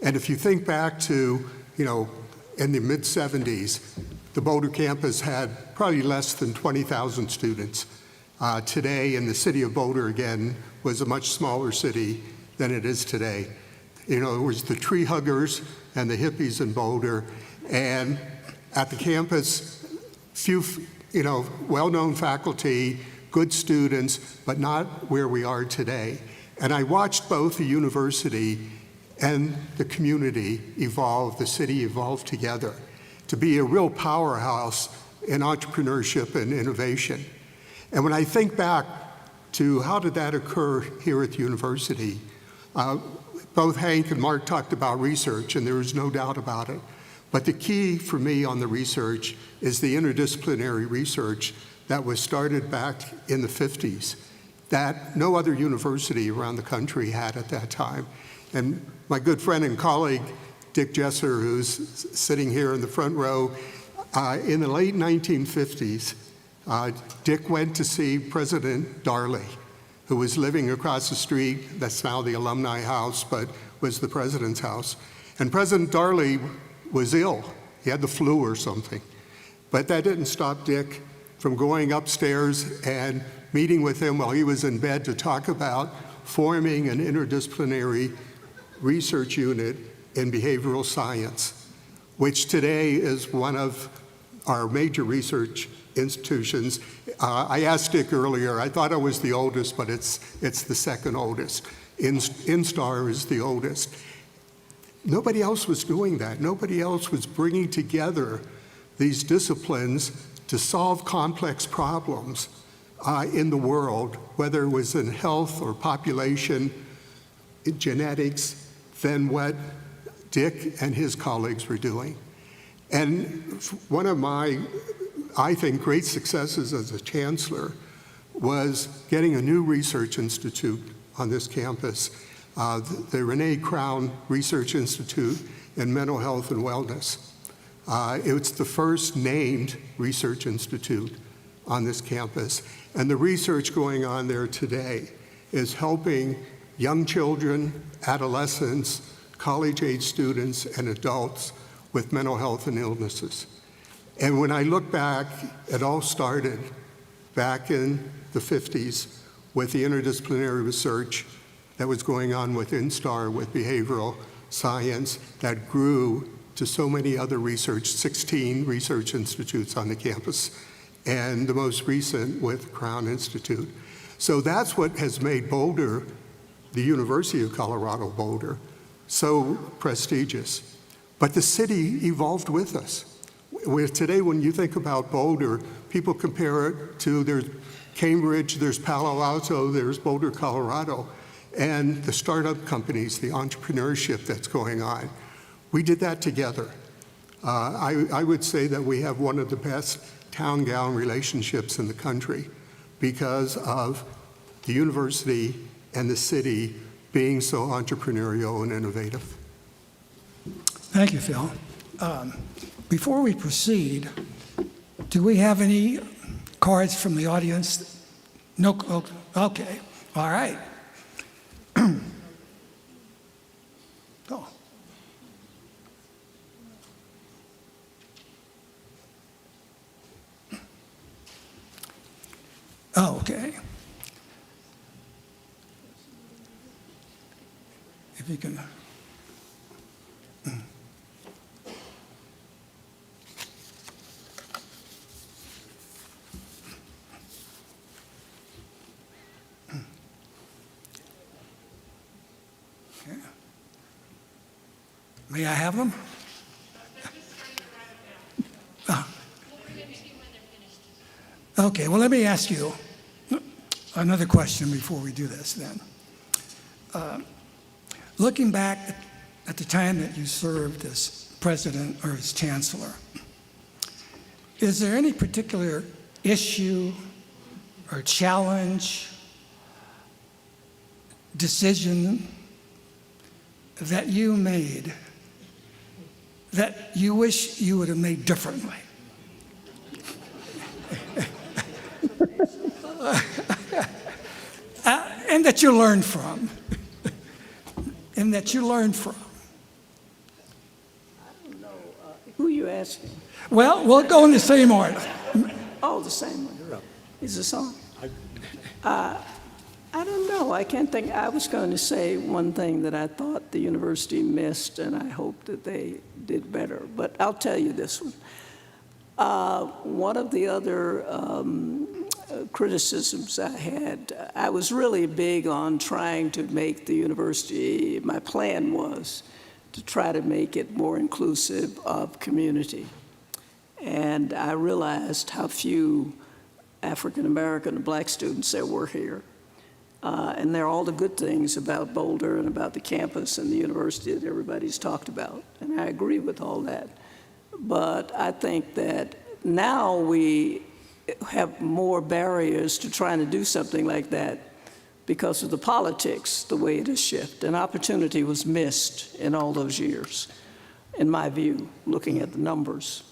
And if you think back to, in the mid-'70s, the Boulder campus had probably less than 20,000 students. Today, in the city of Boulder, again, was a much smaller city than it is today. You know, it was the tree huggers and the hippies in Boulder, and at the campus, few, you know, well-known faculty, good students, but not where we are today. And I watched both the university and the community evolve, the city evolve together to be a real powerhouse in entrepreneurship and innovation. And when I think back to how did that occur here at the university, both Hank and Mark talked about research, and there is no doubt about it. But the key for me on the research is the interdisciplinary research that was started back in the 50s that no other university around the country had at that time. And my good friend and colleague, Dick Jesser, who's sitting here in the front row, in the late 1950s, Dick went to see President Darley, who was living across the street. That's now the Alumni House, but was the president's house. And President Darley was ill. He had the flu or something. But that didn't stop Dick from going upstairs and meeting with him while he was in bed to talk about forming an interdisciplinary research unit in behavioral science, which today is one of our major research institutions. I asked Dick earlier, I thought I was the oldest, but it's the second oldest. Instar is the oldest. Nobody else was doing that. Nobody else was bringing together these disciplines to solve complex problems in the world, whether it was in health or population, in genetics, than what Dick and his colleagues were doing. And one of my, I think, great successes as a chancellor was getting a new research institute on this campus, the Renee Crown Research Institute in Mental Health and Wellness. It's the first named research institute on this campus. And the research going on there today is helping young children, adolescents, college-age students, and adults with mental health and illnesses. And when I look back, it all started back in the 50s with the interdisciplinary research that was going on with Instar, with behavioral science, that grew to so many other research, 16 research institutes on the campus, and the most recent with Crown Institute. So that's what has made Boulder, the University of Colorado Boulder, so prestigious. But the city evolved with us. Today, when you think about Boulder, people compare it to there's Cambridge, there's Palo Alto, there's Boulder, Colorado, and the startup companies, the entrepreneurship that's going on. We did that together. I would say that we have one of the best town-gown relationships in the country because of the university and the city being so entrepreneurial and innovative. Thank you, Phil. Before we proceed, do we have any cards from the audience? No, okay, all right. Go. Oh, okay. If you can. Okay. May I have them? Okay, well, let me ask you another question before we do this then. Looking back at the time that you served as president or as chancellor, is there any particular issue or challenge, decision that you made that you wish you would have made differently? And that you learned from. And that you learned from. I don't know. Who are you asking? Well, we'll go in the same order. Oh, the same one. Is this on? I don't know. I can't think. I was going to say one thing that I thought the university missed, and I hope that they did better. But I'll tell you this one. One of the other criticisms I had, I was really big on trying to make the university, my plan was to try to make it more inclusive of community. And I realized how few African American and black students there were here. And there are all the good things about Boulder and about the campus and the university that everybody's talked about. And I agree with all that. But I think that now we have more barriers to trying to do something like that because of the politics, the way it has shifted. An opportunity was missed in all those years, in my view, looking at the numbers,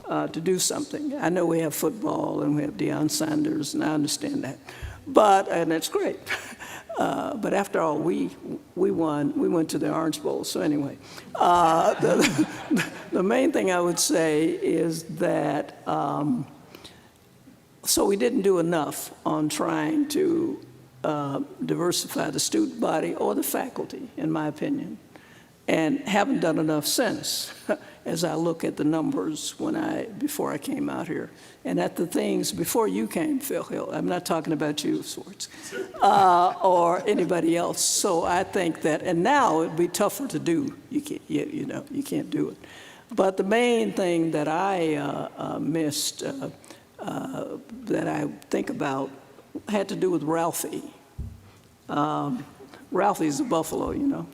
to do something. I know we have football and we have Deion Sanders, and I understand that. And that's great. But after all, we won. We went to the Orange Bowl. So anyway, the main thing I would say is that, so we didn't do enough on trying to diversify the student body or the faculty, in my opinion, and haven't done enough since, as I look at the numbers before I came out here. And at the things before you came, Phil Hill, I'm not talking about you, Swartz, or anybody else. So I think that, and now it'd be tougher to do. You can't do it. But the main thing that I missed, that I think about, had to do with Ralphie. Ralphie's a Buffalo, you know.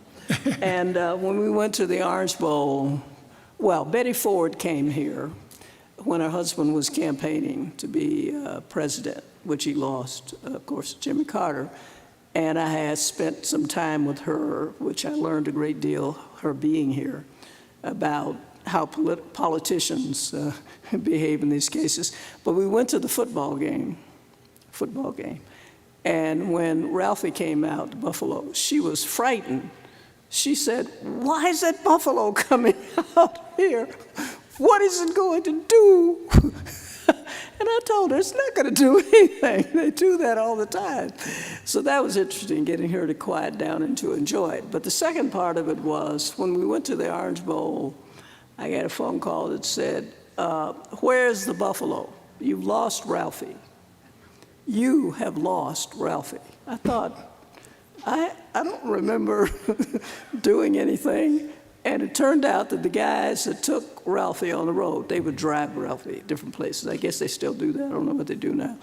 And when we went to the Orange Bowl, well, Betty Ford came here when her husband was campaigning to be president, which he lost, of course, to Jimmy Carter. And I had spent some time with her, which I learned a great deal, her being here, about how politicians behave in these cases. But we went to the football game. And when Ralphie came out to Buffalo, she was frightened. She said, "Why is that buffalo coming out here? What is it going to do?" And I told her, it's not going to do anything. They do that all the time. So that was interesting, getting her to quiet down and to enjoy it. But the second part of it was, when we went to the Orange Bowl, I got a phone call that said, "Where's the buffalo? You've lost Ralphie. You have lost Ralphie." I thought, I don't remember doing anything. And it turned out that the guys that took Ralphie on the road, they would drive Ralphie different places. I guess they still do that. I don't know what they do now.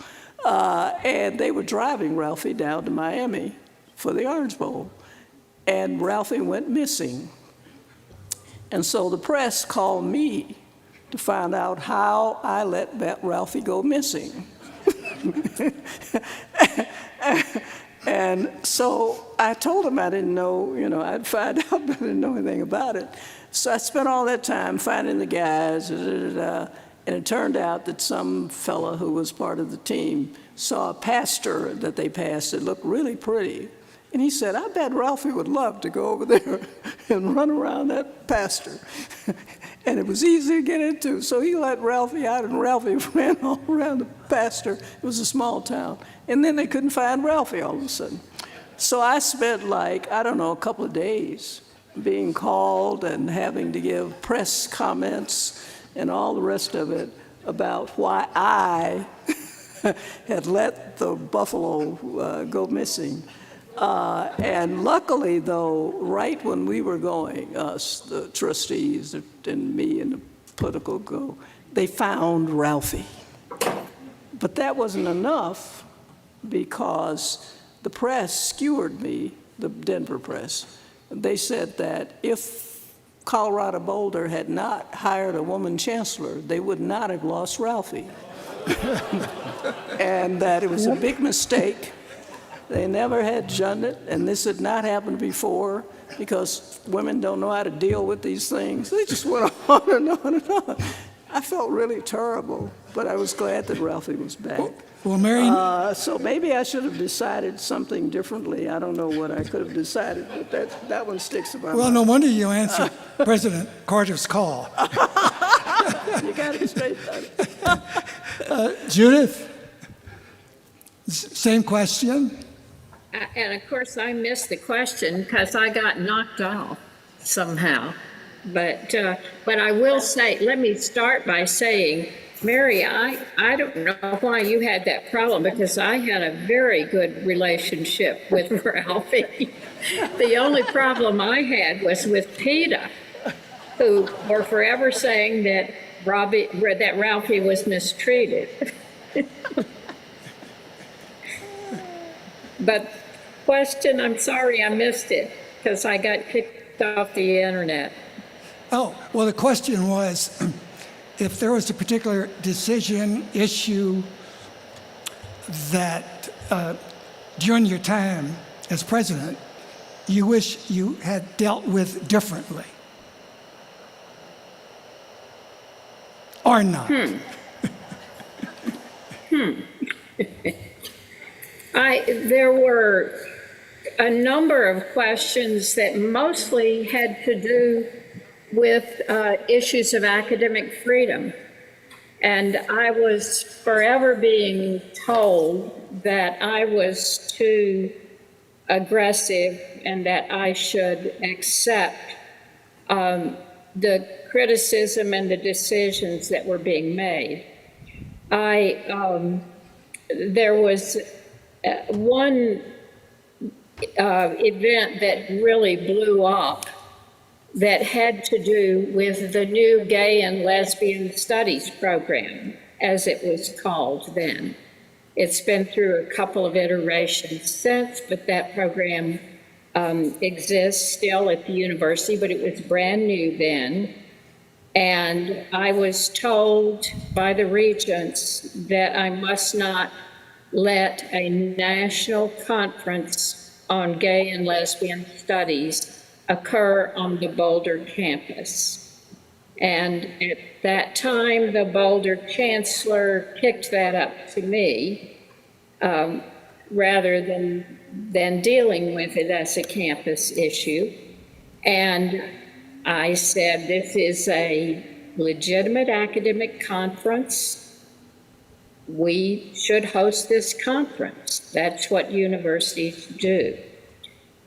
And they were driving Ralphie down to Miami for the Orange Bowl. And Ralphie went missing. And so the press called me to find out how I let Ralphie go missing. And so I told him I didn't know, I'd find out, but I didn't know anything about it. So I spent all that time finding the guys, and it turned out that some fella who was part of the team saw a pasture that they passed that looked really pretty. And he said, "I bet Ralphie would love to go over there and run around that pasture." And it was easy to get into. So he let Ralphie out, and Ralphie ran all around the pasture. It was a small town. And then they couldn't find Ralphie all of a sudden. So I spent a couple of days being called and having to give press comments and all the rest of it about why I had let the buffalo go missing. And luckily, though, right when we were going, us, the trustees, and me and the political go, they found Ralphie. But that wasn't enough, because the press skewered me, the Denver press. They said that if Colorado Boulder had not hired a woman chancellor, they would not have lost Ralphie. And that it was a big mistake. They never had done it, and this had not happened before, because women don't know how to deal with these things. They just went on and on and on. I felt really terrible, but I was glad that Ralphie was back. Well, Mary. So maybe I should have decided something differently. I don't know what I could have decided, but that one sticks in my mind. Well, no wonder you answered President Carter's call. You got it straight, buddy. Judith, same question. And of course, I missed the question because I got knocked off somehow. But I will say, let me start by saying, Mary, I don't know why you had that problem because I had a very good relationship with Ralphie. The only problem I had was with PETA, who were forever saying that Ralphie was mistreated. But question, I'm sorry I missed it because I got kicked off the internet. Oh, well, the question was, if there was a particular decision, issue that during your time as president, you wish you had dealt with differently? Or not? There were a number of questions that mostly had to do with issues of academic freedom. And I was forever being told that I was too aggressive and that I should accept the criticism and the decisions that were being made. There was one event that really blew up that had to do with the new Gay and Lesbian Studies program, as it was called then. It's been through a couple of iterations since, but that program exists still at the university, but it was brand new then. And I was told by the regents that I must not let a national conference on gay and lesbian studies occur on the Boulder campus. And at that time, the Boulder chancellor kicked that up to me rather than dealing with it as a campus issue. And I said, this is a legitimate academic conference. We should host this conference. That's what universities do.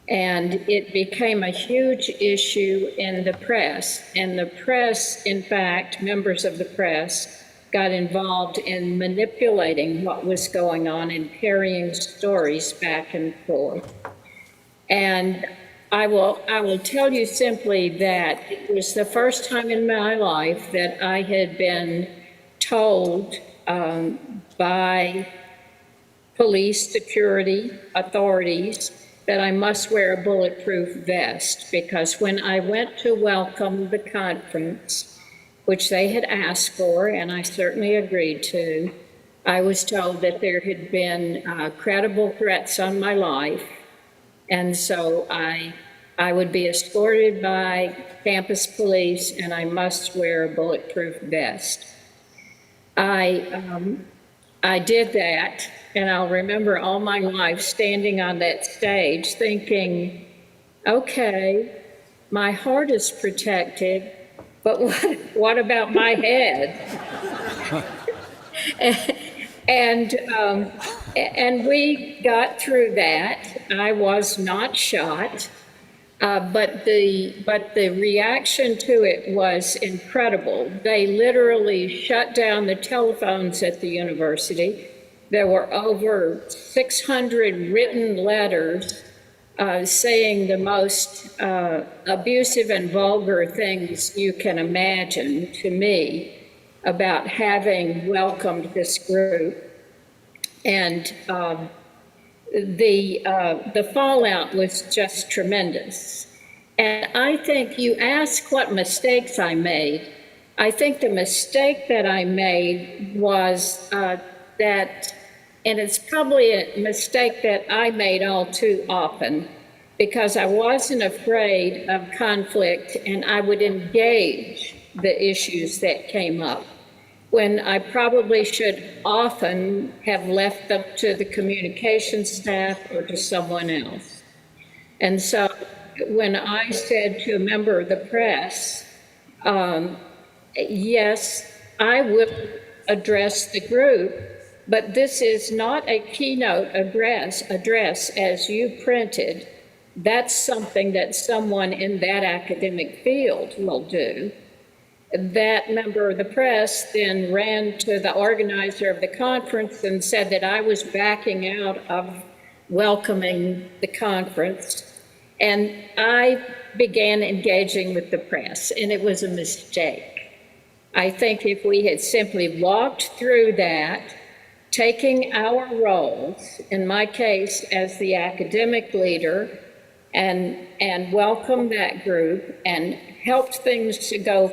And it became a huge issue in the press. And the press, in fact, members of the press got involved in manipulating what was going on and carrying stories back and forth. And I will tell you simply that it was the first time in my life that I had been told by police security authorities that I must wear a bulletproof vest, because when I went to welcome the conference, which they had asked for, and I certainly agreed to, I was told that there had been credible threats on my life, and so I would be escorted by campus police, and I must wear a bulletproof vest. I did that, and I'll remember all my life standing on that stage thinking, okay, my heart is protected, but what about my head? And we got through that. I was not shot, but the reaction to it was incredible. They literally shut down the telephones at the university. There were over 600 written letters saying the most abusive and vulgar things you can imagine to me about having welcomed this group. And the fallout was just tremendous. And I think you ask what mistakes I made. I think the mistake that I made was that, and it's probably a mistake that I made all too often, because I wasn't afraid of conflict and I would engage the issues that came up, when I probably should often have left them to the communications staff or to someone else. And so when I said to a member of the press, yes, I will address the group, but this is not a keynote address as you printed. That's something that someone in that academic field will do. That member of the press then ran to the organizer of the conference and said that I was backing out of welcoming the conference. And I began engaging with the press, and it was a mistake. I think if we had simply walked through that, taking our roles, in my case as the academic leader, and welcome that group and helped things to go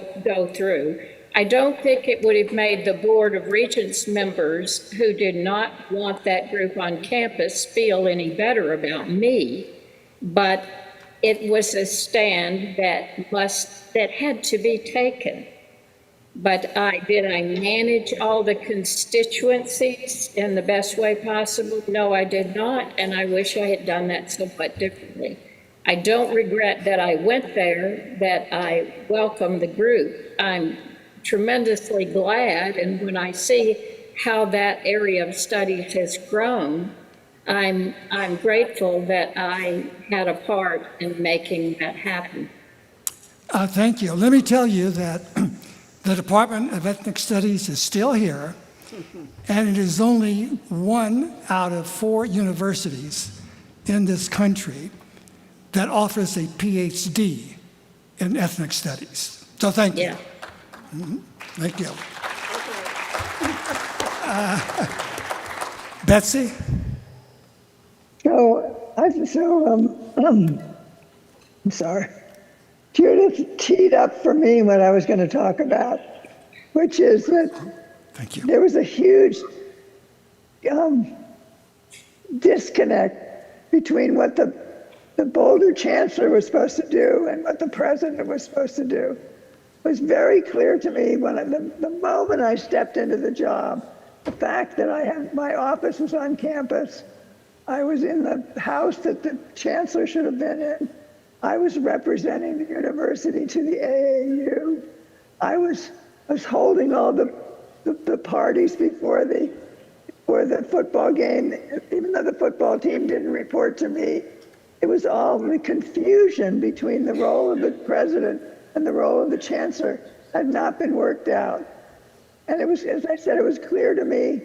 through, I don't think it would have made the Board of Regents members who did not want that group on campus feel any better about me, but it was a stand that had to be taken. But did I manage all the constituencies in the best way possible? No, I did not, and I wish I had done that somewhat differently. I don't regret that I went there, that I welcomed the group. I'm tremendously glad, and when I see how that area of studies has grown, I'm grateful that I had a part in making that happen. Thank you. Let me tell you that the Department of Ethnic Studies is still here, and it is only 1 out of 4 universities in this country that offers a PhD in ethnic studies. So thank you. Yeah. Thank you. Betsy? I'm sorry. Judith teed up for me what I was going to talk about, which is that Thank you. there was a huge disconnect between what the Boulder Chancellor was supposed to do and what the President was supposed to do. It was very clear to me when the moment I stepped into the job, the fact that my office was on campus, I was in the house that the Chancellor should have been in. I was representing the university to the AAU. I was holding all the parties before the football game, even though the football team didn't report to me. It was all the confusion between the role of the President and the role of the Chancellor had not been worked out. And it was, as I said, it was clear to me.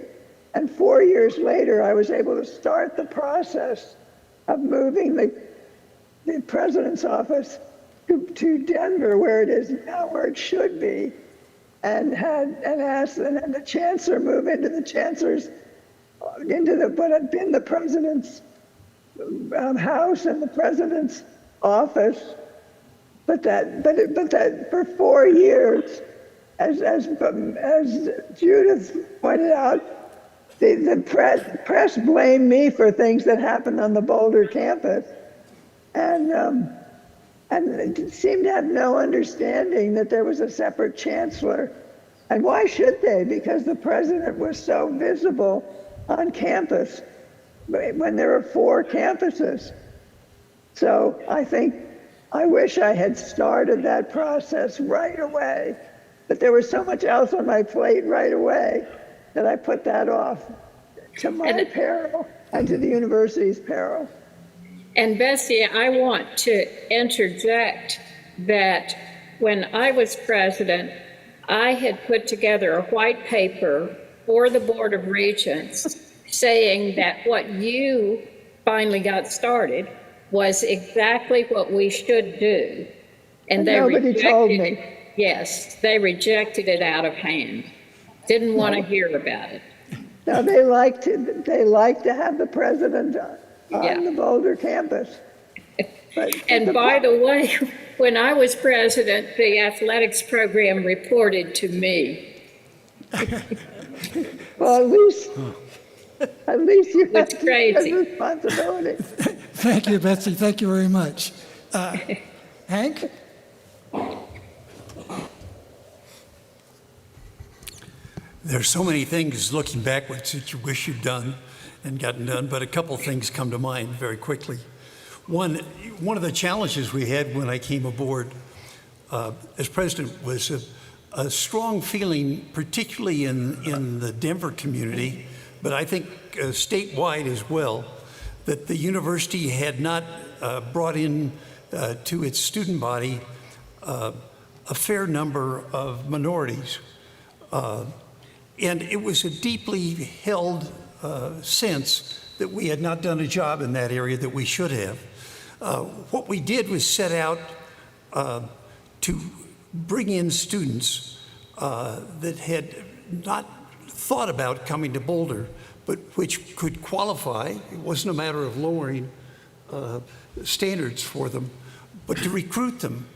And 4 years later, I was able to start the process of moving the President's office to Denver, where it is now, where it should be, and had the Chancellor move into the Chancellor's, what had been the President's house and the President's office. But that for 4 years, as Judith pointed out, the press blamed me for things that happened on the Boulder campus. And they seemed to have no understanding that there was a separate chancellor. And why should they? Because the President was so visible on campus when there were 4 campuses. So I wish I had started that process right away, but there was so much else on my plate right away that I put that off, to my peril and to the university's peril. And Bessie, I want to interject that when I was president, I had put together a white paper for the Board of Regents saying that what you finally got started was exactly what we should do. And they nobody told me. Yes, they rejected it out of hand. Didn't want to hear about it. No, they like to have the President on the Boulder campus. And by the way, when I was president, the athletics program reported to me. Well, at least you have crazy. responsibility. Thank you, Betsy. Thank you very much. Hank? There's so many things looking backwards that you wish you'd done and gotten done, but a couple things come to mind very quickly. One of the challenges we had when I came aboard as president was a strong feeling, particularly in the Denver community, but I think statewide as well, that the university had not brought in to its student body a fair number of minorities. And it was a deeply held sense that we had not done a job in that area that we should have. What we did was set out to bring in students that had not thought about coming to Boulder, but which could qualify. It wasn't a matter of lowering standards for them, but to recruit them,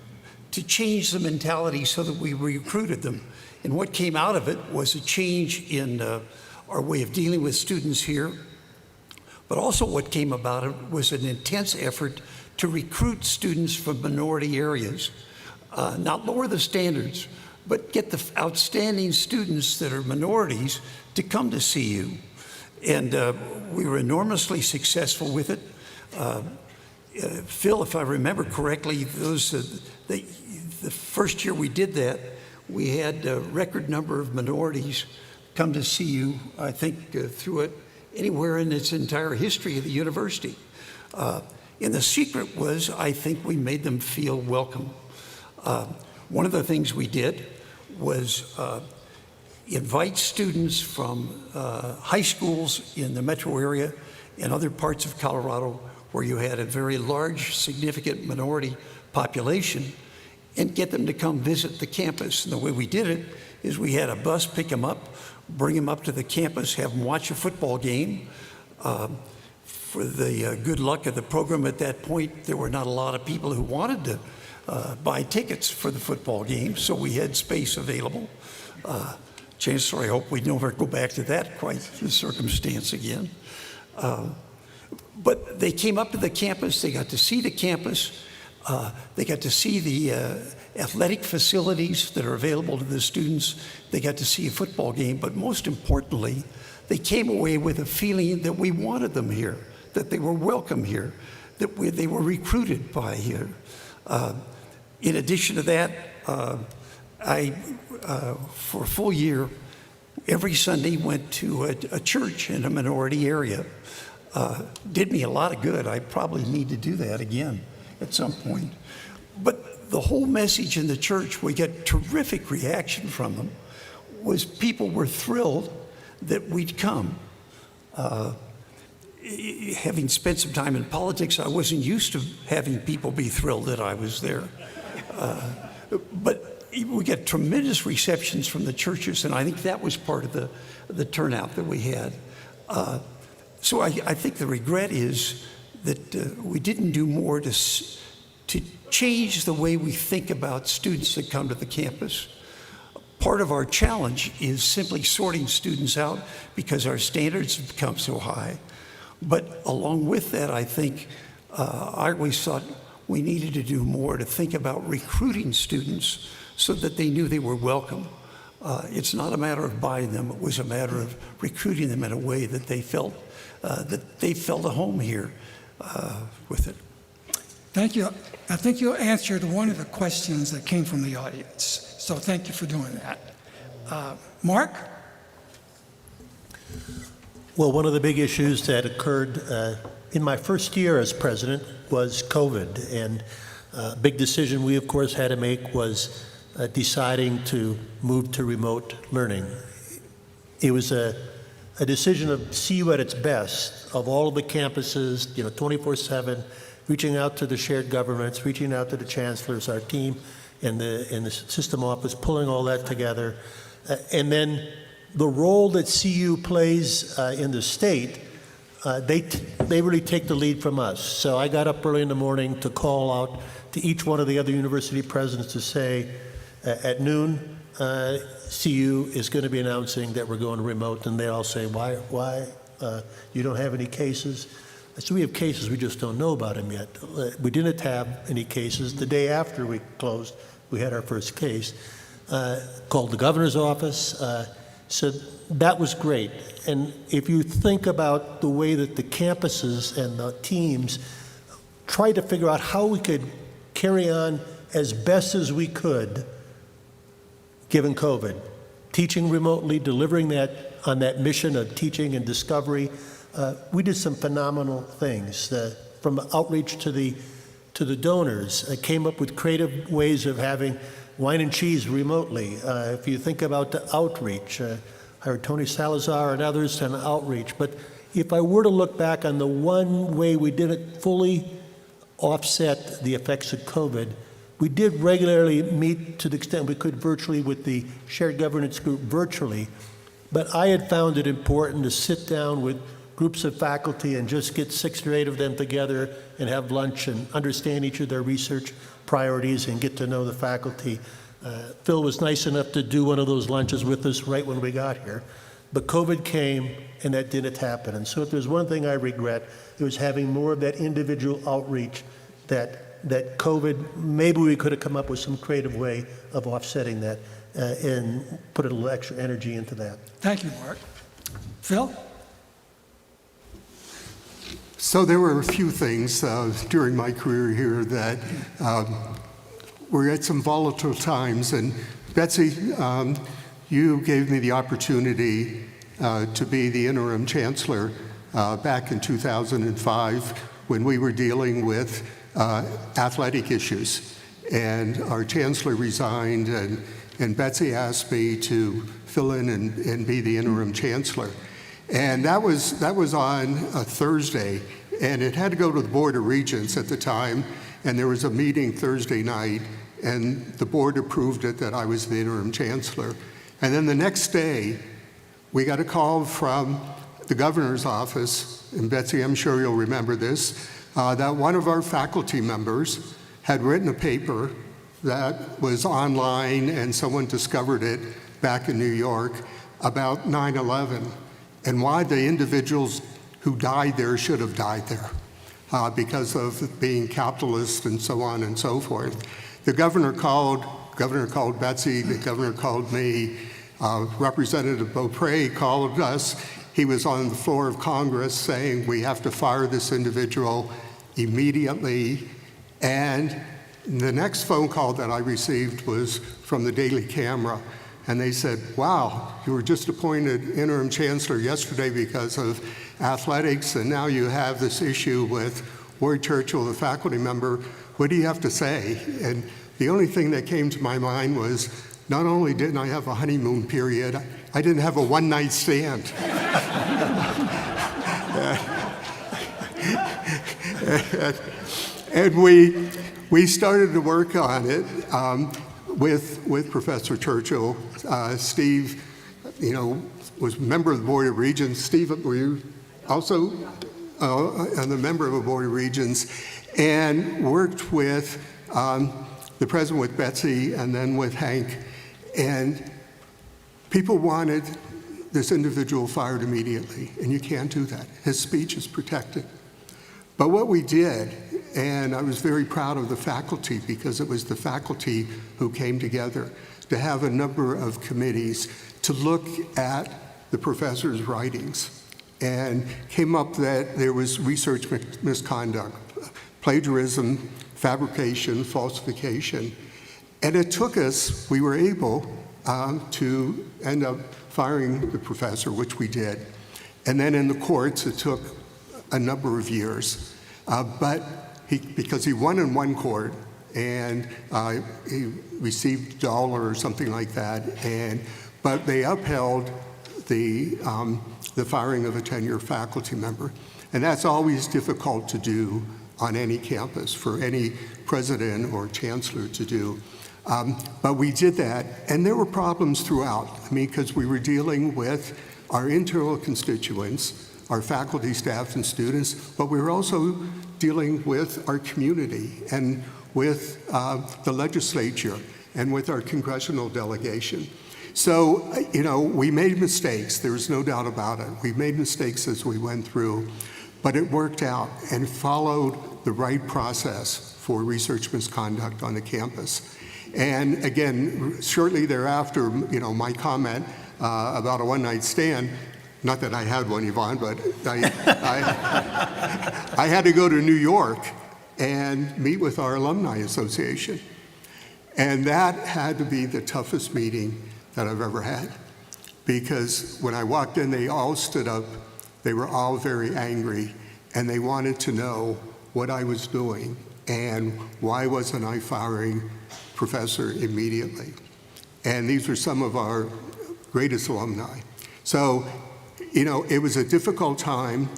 to change the mentality so that we recruited them. And what came out of it was a change in our way of dealing with students here, but also what came about it was an intense effort to recruit students from minority areas, not lower the standards, but get the outstanding students that are minorities to come to CU. And we were enormously successful with it. Phil, if I remember correctly, the first year we did that, we had a record number of minorities come to CU, I think, through it anywhere in its entire history of the university. And the secret was, I think, we made them feel welcome. One of the things we did was invite students from high schools in the metro area and other parts of Colorado where you had a very large, significant minority population, and get them to come visit the campus. And the way we did it is we had a bus pick them up, bring them up to the campus, have them watch a football game. For the good luck of the program at that point, there were not a lot of people who wanted to buy tickets for the football game, so we had space available. Chancellor, I hope we never go back to that quite the circumstance again. But they came up to the campus, they got to see the campus, they got to see the athletic facilities that are available to the students, they got to see a football game, but most importantly, they came away with a feeling that we wanted them here, that they were welcome here, that they were recruited by here. In addition to that, I, for a full year, every Sunday went to a church in a minority area. Did me a lot of good. I probably need to do that again at some point. But the whole message in the church, we get terrific reaction from them, was people were thrilled that we'd come. Having spent some time in politics, I wasn't used to having people be thrilled that I was there. But we get tremendous receptions from the churches, and I think that was part of the turnout that we had. So I think the regret is that we didn't do more to change the way we think about students that come to the campus. Part of our challenge is simply sorting students out because our standards have become so high. But along with that, I think I always thought we needed to do more to think about recruiting students so that they knew they were welcome. It's not a matter of buying them, it was a matter of recruiting them in a way that they felt a home here with it. Thank you. I think you answered one of the questions that came from the audience. So thank you for doing that. Mark? Well, one of the big issues that occurred in my first year as president was COVID. And a big decision we, of course, had to make was deciding to move to remote learning. It was a decision of CU at its best, of all of the campuses, 24/7, reaching out to the shared governments, reaching out to the chancellors, our team, and the system office, pulling all that together. And then the role that CU plays in the state, they really take the lead from us. So I got up early in the morning to call out to each one of the other university presidents to say, at noon, CU is going to be announcing that we're going remote, and they all say, why? You don't have any cases? So we have cases, we just don't know about them yet. We didn't have any cases. The day after we closed, we had our first case. Called the governor's office. So that was great. And if you think about the way that the campuses and the teams tried to figure out how we could carry on as best as we could, given COVID. Teaching remotely, delivering that on that mission of teaching and discovery, we did some phenomenal things. From outreach to the donors, came up with creative ways of having wine and cheese remotely. If you think about the outreach, hired Tony Salazar and others to an outreach. But if I were to look back on the one way we didn't fully offset the effects of COVID, we did regularly meet to the extent we could virtually with the shared governance group virtually. But I had found it important to sit down with groups of faculty and just get 6 or 8 of them together and have lunch and understand each of their research priorities and get to know the faculty. Phil was nice enough to do one of those lunches with us right when we got here. But COVID came and that didn't happen. And so if there's one thing I regret, it was having more of that individual outreach that COVID, maybe we could have come up with some creative way of offsetting that and put a little extra energy into that. Thank you, Mark. Phil? So there were a few things during my career here that were at some volatile times. And Betsy, you gave me the opportunity to be the interim chancellor back in 2005 when we were dealing with athletic issues. And our chancellor resigned, and Betsy asked me to fill in and be the interim chancellor. And that was on a Thursday, and it had to go to the Board of Regents at the time, and there was a meeting Thursday night, and the board approved it that I was the interim chancellor. And then the next day, we got a call from the governor's office, and Betsy, I'm sure you'll remember this, that one of our faculty members had written a paper that was online, and someone discovered it back in New York about 9/11 and why the individuals who died there should have died there because of being capitalist and so on and so forth. The governor called Betsy, the governor called me, Representative Beaupre called us. He was on the floor of Congress saying we have to fire this individual immediately. And the next phone call that I received was from the Daily Camera. And they said, wow, you were just appointed interim chancellor yesterday because of athletics, and now you have this issue with Roy Churchill, the faculty member. What do you have to say? And the only thing that came to my mind was, not only didn't I have a honeymoon period, I didn't have a one-night stand. And we started to work on it with Professor Churchill. Steve, was a member of the Board of Regents. Steve, were you also a member of the Board of Regents, and worked with the president, with Betsy, and then with Hank. And people wanted this individual fired immediately, and you can't do that. His speech is protected. But what we did, and I was very proud of the faculty because it was the faculty who came together to have a number of committees to look at the professor's writings and came up that there was research misconduct, plagiarism, fabrication, falsification. And it took us, we were able to end up firing the professor, which we did. And then in the courts, it took a number of years. But because he won in one court, and he received $1 or something like that, but they upheld the firing of a tenured faculty member. And that's always difficult to do on any campus for any president or chancellor to do. But we did that, and there were problems throughout. Because we were dealing with our internal constituents, our faculty, staff, and students, but we were also dealing with our community and with the legislature and with our congressional delegation. So, we made mistakes. There's no doubt about it. We made mistakes as we went through, but it worked out and followed the right process for research misconduct on the campus. And again, shortly thereafter, my comment about a one-night stand, not that I had one, Yvonne, but I had to go to New York and meet with our alumni association. And that had to be the toughest meeting that I've ever had. Because when I walked in, they all stood up. They were all very angry, and they wanted to know what I was doing and why wasn't I firing Professor immediately. And these were some of our greatest alumni. So, you know, it was a difficult time.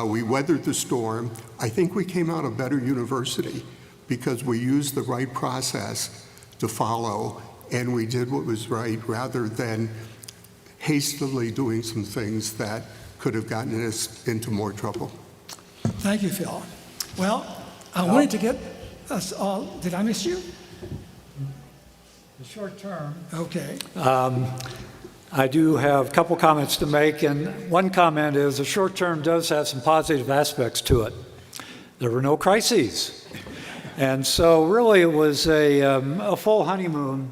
We weathered the storm. I think we came out a better university because we used the right process to follow, and we did what was right rather than hastily doing some things that could have gotten us into more trouble. Thank you, Phil. Well, I wanted to get us all, did I miss you? The short term. Okay. I do have a couple comments to make, and one comment is the short term does have some positive aspects to it. There were no crises. And so really it was a full honeymoon,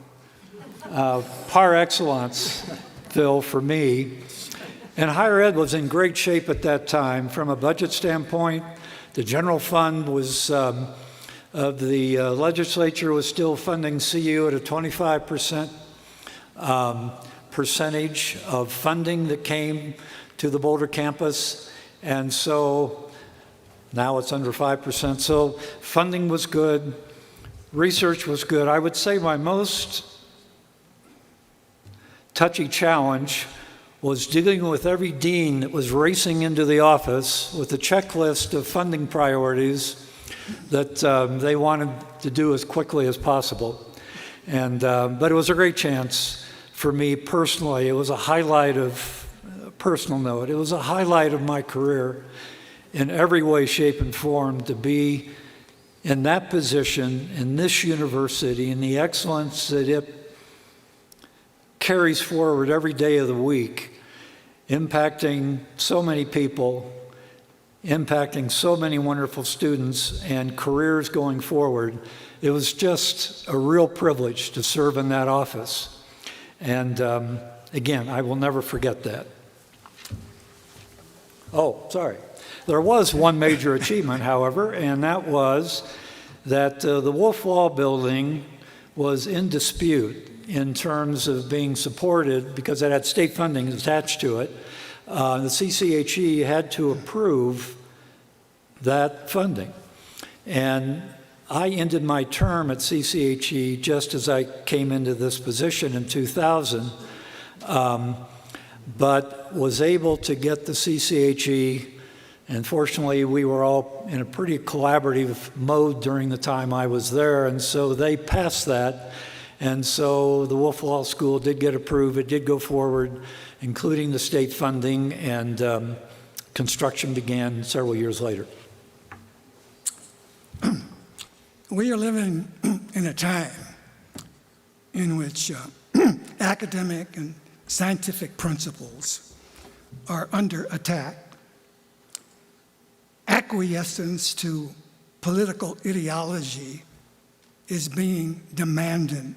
par excellence, Phil, for me. And higher ed was in great shape at that time. From a budget standpoint, the general fund was, of the legislature was still funding CU at a 25% percentage of funding that came to the Boulder campus. And so now it's under 5%. So funding was good, research was good. I would say my most touchy challenge was dealing with every dean that was racing into the office with a checklist of funding priorities that they wanted to do as quickly as possible. And, but it was a great chance for me personally. It was a highlight of, personal note, it was a highlight of my career in every way, shape, and form to be in that position in this university and the excellence that it carries forward every day of the week, impacting so many people, impacting so many wonderful students and careers going forward. It was just a real privilege to serve in that office. And again, I will never forget that. Oh, sorry. There was one major achievement, however, and that was that the Wolf Wall building was in dispute in terms of being supported because it had state funding attached to it. The CCHE had to approve that funding. And I ended my term at CCHE just as I came into this position in 2000, but was able to get the CCHE, and fortunately we were all in a pretty collaborative mode during the time I was there, and so they passed that. And so the Wolf Law School did get approved. It did go forward, including the state funding, and construction began several years later. We are living in a time in which academic and scientific principles are under attack. Acquiescence to political ideology is being demanded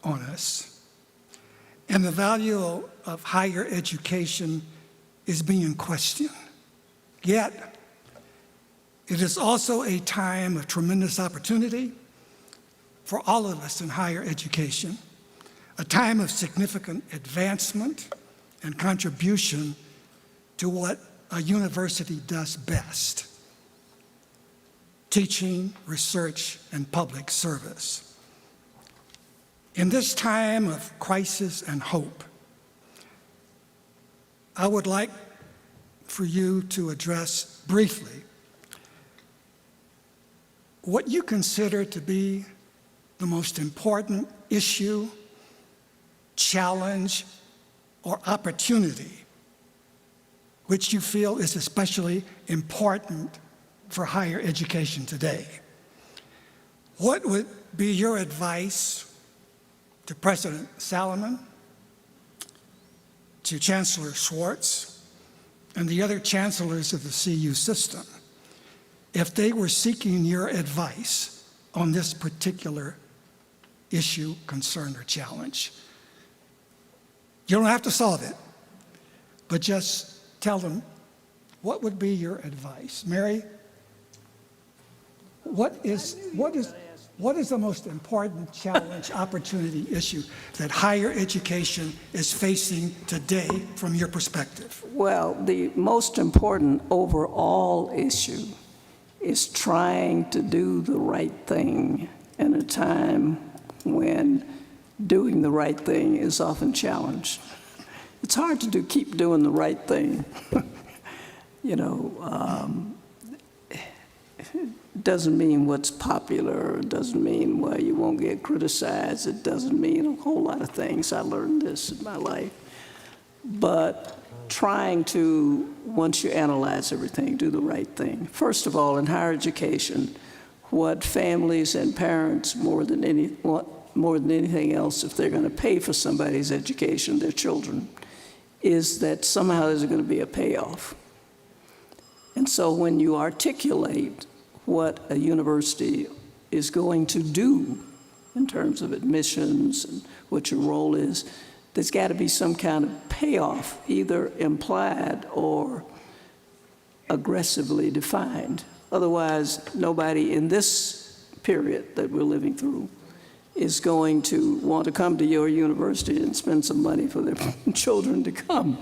on us. And the value of higher education is being questioned. Yet, it is also a time of tremendous opportunity for all of us in higher education, a time of significant advancement and contribution to what a university does best: teaching, research, and public service. In this time of crisis and hope, I would like for you to address briefly what you consider to be the most important issue, challenge, or opportunity which you feel is especially important for higher education today. What would be your advice to President Salomon, to Chancellor Schwartz, and the other chancellors of the CU system if they were seeking your advice on this particular issue, concern, or challenge? You don't have to solve it, but just tell them what would be your advice. Mary, what is What is the most important challenge, opportunity, issue that higher education is facing today from your perspective? Well, the most important overall issue is trying to do the right thing in a time when doing the right thing is often challenged. It's hard to keep doing the right thing. You know, it doesn't mean what's popular. It doesn't mean, well, you won't get criticized. It doesn't mean a whole lot of things. I learned this in my life. But trying to, once you analyze everything, do the right thing. First of all, in higher education, what families and parents more than anything else, if they're going to pay for somebody's education, their children, is that somehow there's going to be a payoff. And so when you articulate what a university is going to do in terms of admissions and what your role is, there's got to be some kind of payoff, either implied or aggressively defined. Otherwise, nobody in this period that we're living through is going to want to come to your university and spend some money for their children to come.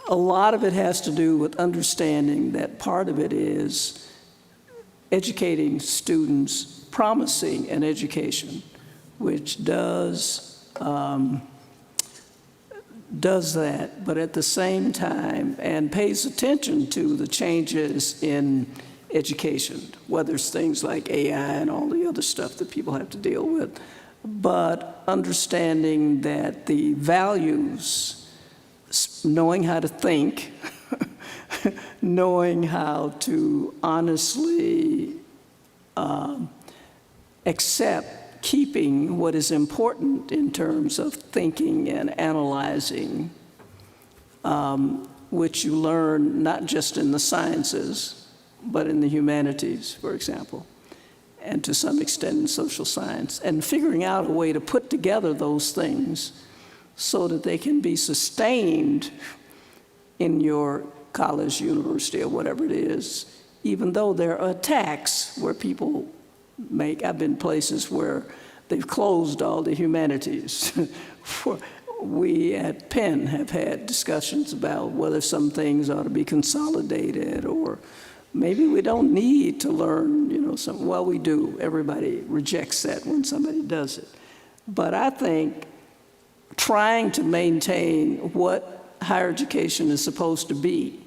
A lot of it has to do with understanding that part of it is educating students, promising an education, which does that, but at the same time, and pays attention to the changes in education, whether it's things like AI and all the other stuff that people have to deal with, but understanding that the values, knowing how to think, knowing how to honestly accept keeping what is important in terms of thinking and analyzing, which you learn not just in the sciences, but in the humanities, for example, and to some extent in social science, and figuring out a way to put together those things so that they can be sustained in your college, university, or whatever it is, even though there are attacks where people I've been places where they've closed all the humanities. We at Penn have had discussions about whether some things ought to be consolidated, or maybe we don't need to learn, well, we do. Everybody rejects that when somebody does it. But I think trying to maintain what higher education is supposed to be,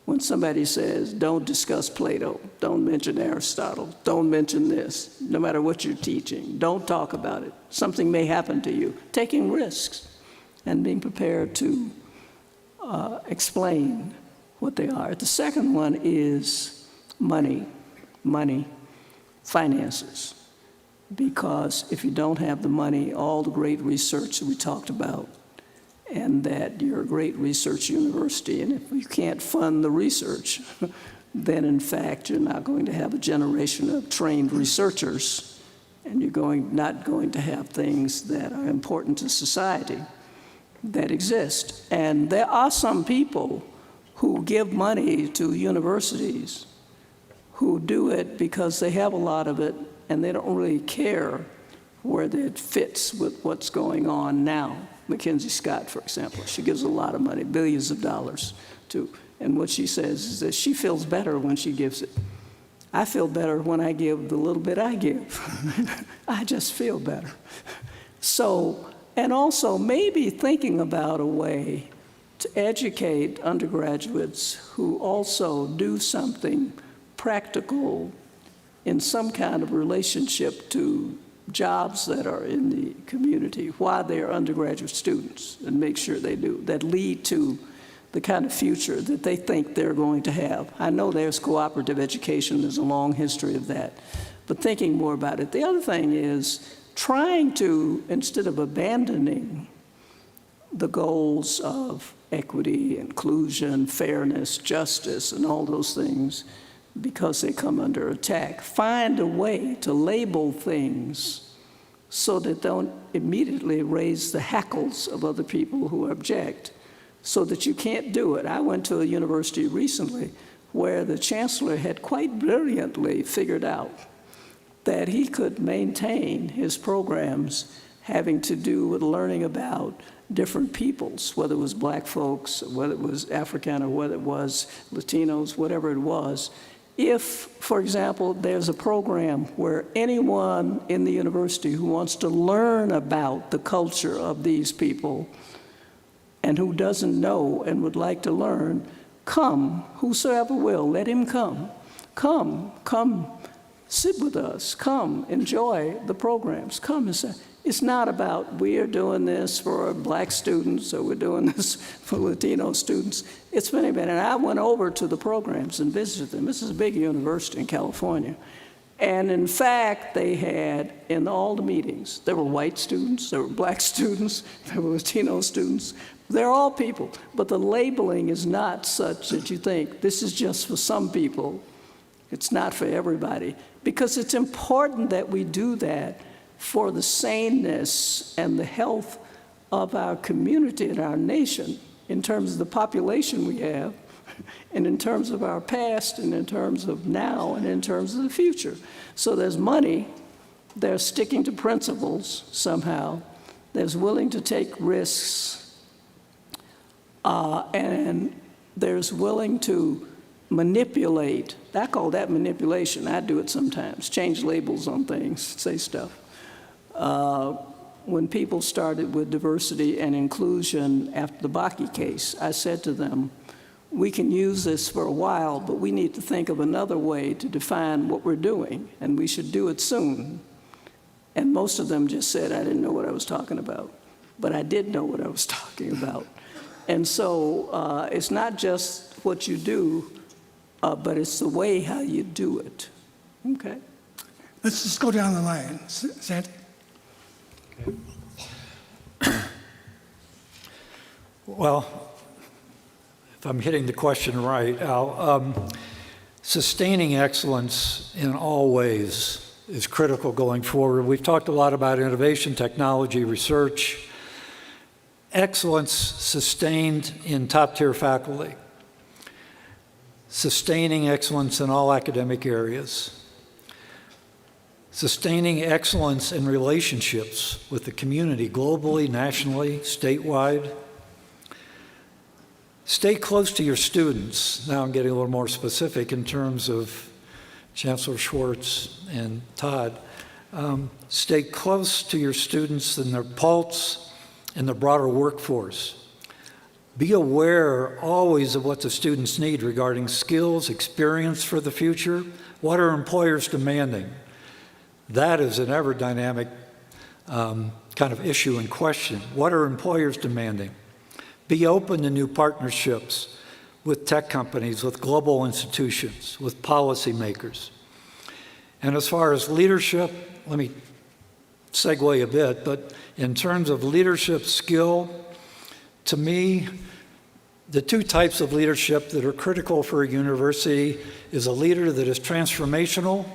when somebody says, don't discuss Plato, don't mention Aristotle, don't mention this, no matter what you're teaching, don't talk about it. Something may happen to you. Taking risks and being prepared to explain what they are. The second one is money, finances. Because if you don't have the money, all the great research that we talked about, and that you're a great research university, and if you can't fund the research, then in fact you're not going to have a generation of trained researchers, and you're not going to have things that are important to society that exist. And there are some people who give money to universities who do it because they have a lot of it and they don't really care where it fits with what's going on now. Mackenzie Scott, for example, she gives a lot of money, billions of dollars to, and what she says is that she feels better when she gives it. I feel better when I give the little bit I give. I just feel better. So, and also maybe thinking about a way to educate undergraduates who also do something practical in some kind of relationship to jobs that are in the community while they are undergraduate students, and make sure they do, that lead to the kind of future that they think they're going to have. I know there's cooperative education, there's a long history of that, but thinking more about it. The other thing is trying to, instead of abandoning the goals of equity, inclusion, fairness, justice, and all those things, because they come under attack, find a way to label things so that don't immediately raise the hackles of other people who object, so that you can't do it. I went to a university recently where the chancellor had quite brilliantly figured out that he could maintain his programs having to do with learning about different peoples, whether it was black folks, whether it was Africana, whether it was Latinos, whatever it was. If, for example, there's a program where anyone in the university who wants to learn about the culture of these people and who doesn't know and would like to learn, come, whosoever will, let him come. Come, sit with us. Come, enjoy the programs. Come and say, it's not about we are doing this for black students or we're doing this for Latino students. It's for anybody. And I went over to the programs and visited them. This is a big university in California. And in fact, they had, in all the meetings, there were white students, there were black students, there were Latino students. They're all people. But the labeling is not such that you think this is just for some people. It's not for everybody. Because it's important that we do that for the saneness and the health of our community and our nation in terms of the population we have, and in terms of our past, and in terms of now, and in terms of the future. So there's money, there's sticking to principles somehow, there's willing to take risks, and there's willing to manipulate. I call that manipulation. I do it sometimes, change labels on things, say stuff. When people started with diversity and inclusion after the Bakke case, I said to them, we can use this for a while, but we need to think of another way to define what we're doing, and we should do it soon. And most of them just said, I didn't know what I was talking about, but I did know what I was talking about. And so it's not just what you do, but it's the way how you do it. Okay. Let's just go down the line. Sandy? Well, if I'm hitting the question right, Al, sustaining excellence in all ways is critical going forward. We've talked a lot about innovation, technology, research. Excellence sustained in top-tier faculty. Sustaining excellence in all academic areas. Sustaining excellence in relationships with the community, globally, nationally, statewide. Stay close to your students. Now I'm getting a little more specific in terms of Chancellor Schwartz and Todd. Stay close to your students and their pulse and the broader workforce. Be aware always of what the students need regarding skills, experience for the future. What are employers demanding? That is an ever dynamic kind of issue and question. What are employers demanding? Be open to new partnerships with tech companies, with global institutions, with policymakers. And as far as leadership, let me segue a bit, but in terms of leadership skill, to me, the two types of leadership that are critical for a university is a leader that is transformational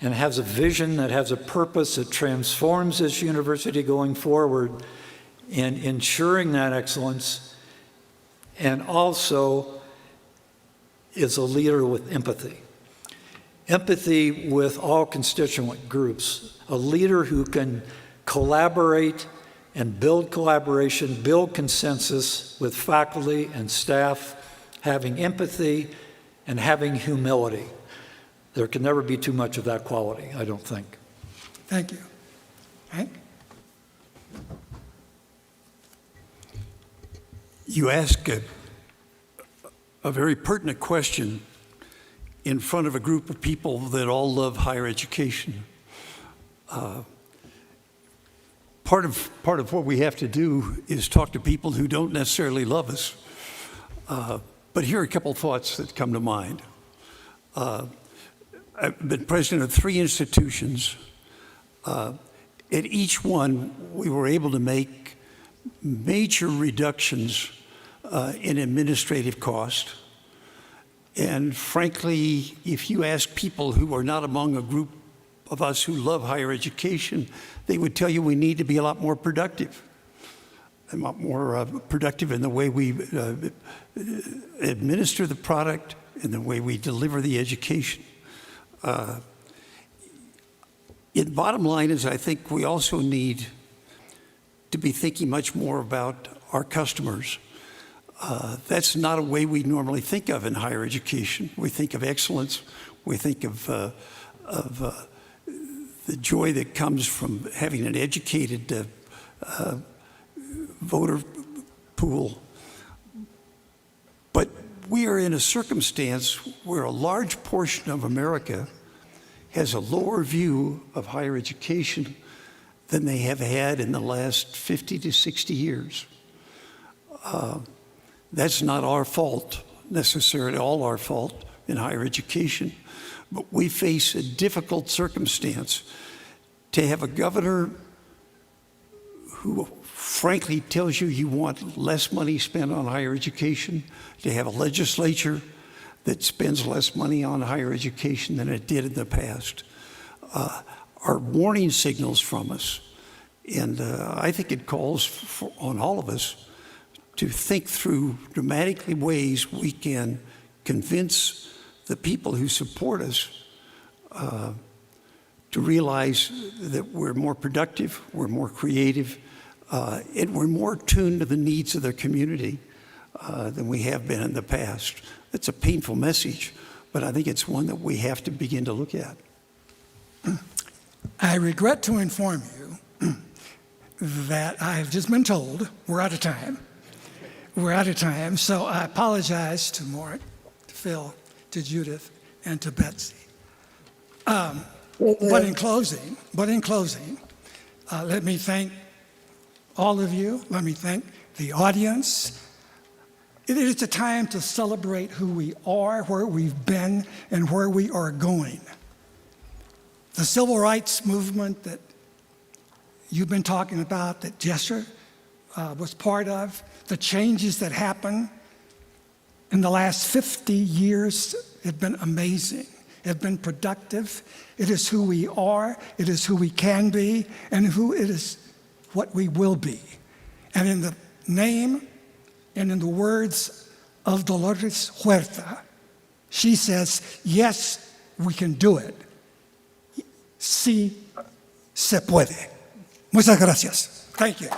and has a vision, that has a purpose, that transforms this university going forward in ensuring that excellence, and also is a leader with empathy. Empathy with all constituent groups, a leader who can collaborate and build collaboration, build consensus with faculty and staff, having empathy and having humility. There can never be too much of that quality, I don't think. Thank you. Hank? You ask a very pertinent question in front of a group of people that all love higher education. Part of what we have to do is talk to people who don't necessarily love us. But here are a couple thoughts that come to mind. I've been president of 3 institutions. At each one, we were able to make major reductions in administrative cost. And frankly, if you ask people who are not among a group of us who love higher education, they would tell you we need to be a lot more productive. A lot more productive in the way we administer the product and the way we deliver the education. bottom line is, I think we also need to be thinking much more about our customers. That's not a way we normally think of in higher education. We think of excellence. We think of the joy that comes from having an educated voter pool. But we are in a circumstance where a large portion of America has a lower view of higher education than they have had in the last 50 to 60 years. That's not our fault, necessarily all our fault in higher education, but we face a difficult circumstance to have a governor who frankly tells you want less money spent on higher education, to have a legislature that spends less money on higher education than it did in the past, are warning signals from us. And I think it calls on all of us to think through dramatically ways we can convince the people who support us to realize that we're more productive, we're more creative, and we're more tuned to the needs of their community than we have been in the past. It's a painful message, but I think it's one that we have to begin to look at. I regret to inform you that I have just been told we're out of time. We're out of time, so I apologize to Mort, to Phil, to Judith, and to Betsy. But in closing, let me thank all of you. Let me thank the audience. It is a time to celebrate who we are, where we've been, and where we are going. The civil rights movement that you've been talking about, that Jester was part of, the changes that happened in the last 50 years have been amazing, have been productive. It is who we are, it is who we can be, and it is what we will be. And in the name and in the words of Dolores Huerta, she says, yes, we can do it. Sí se puede. Muchas gracias. Thank you.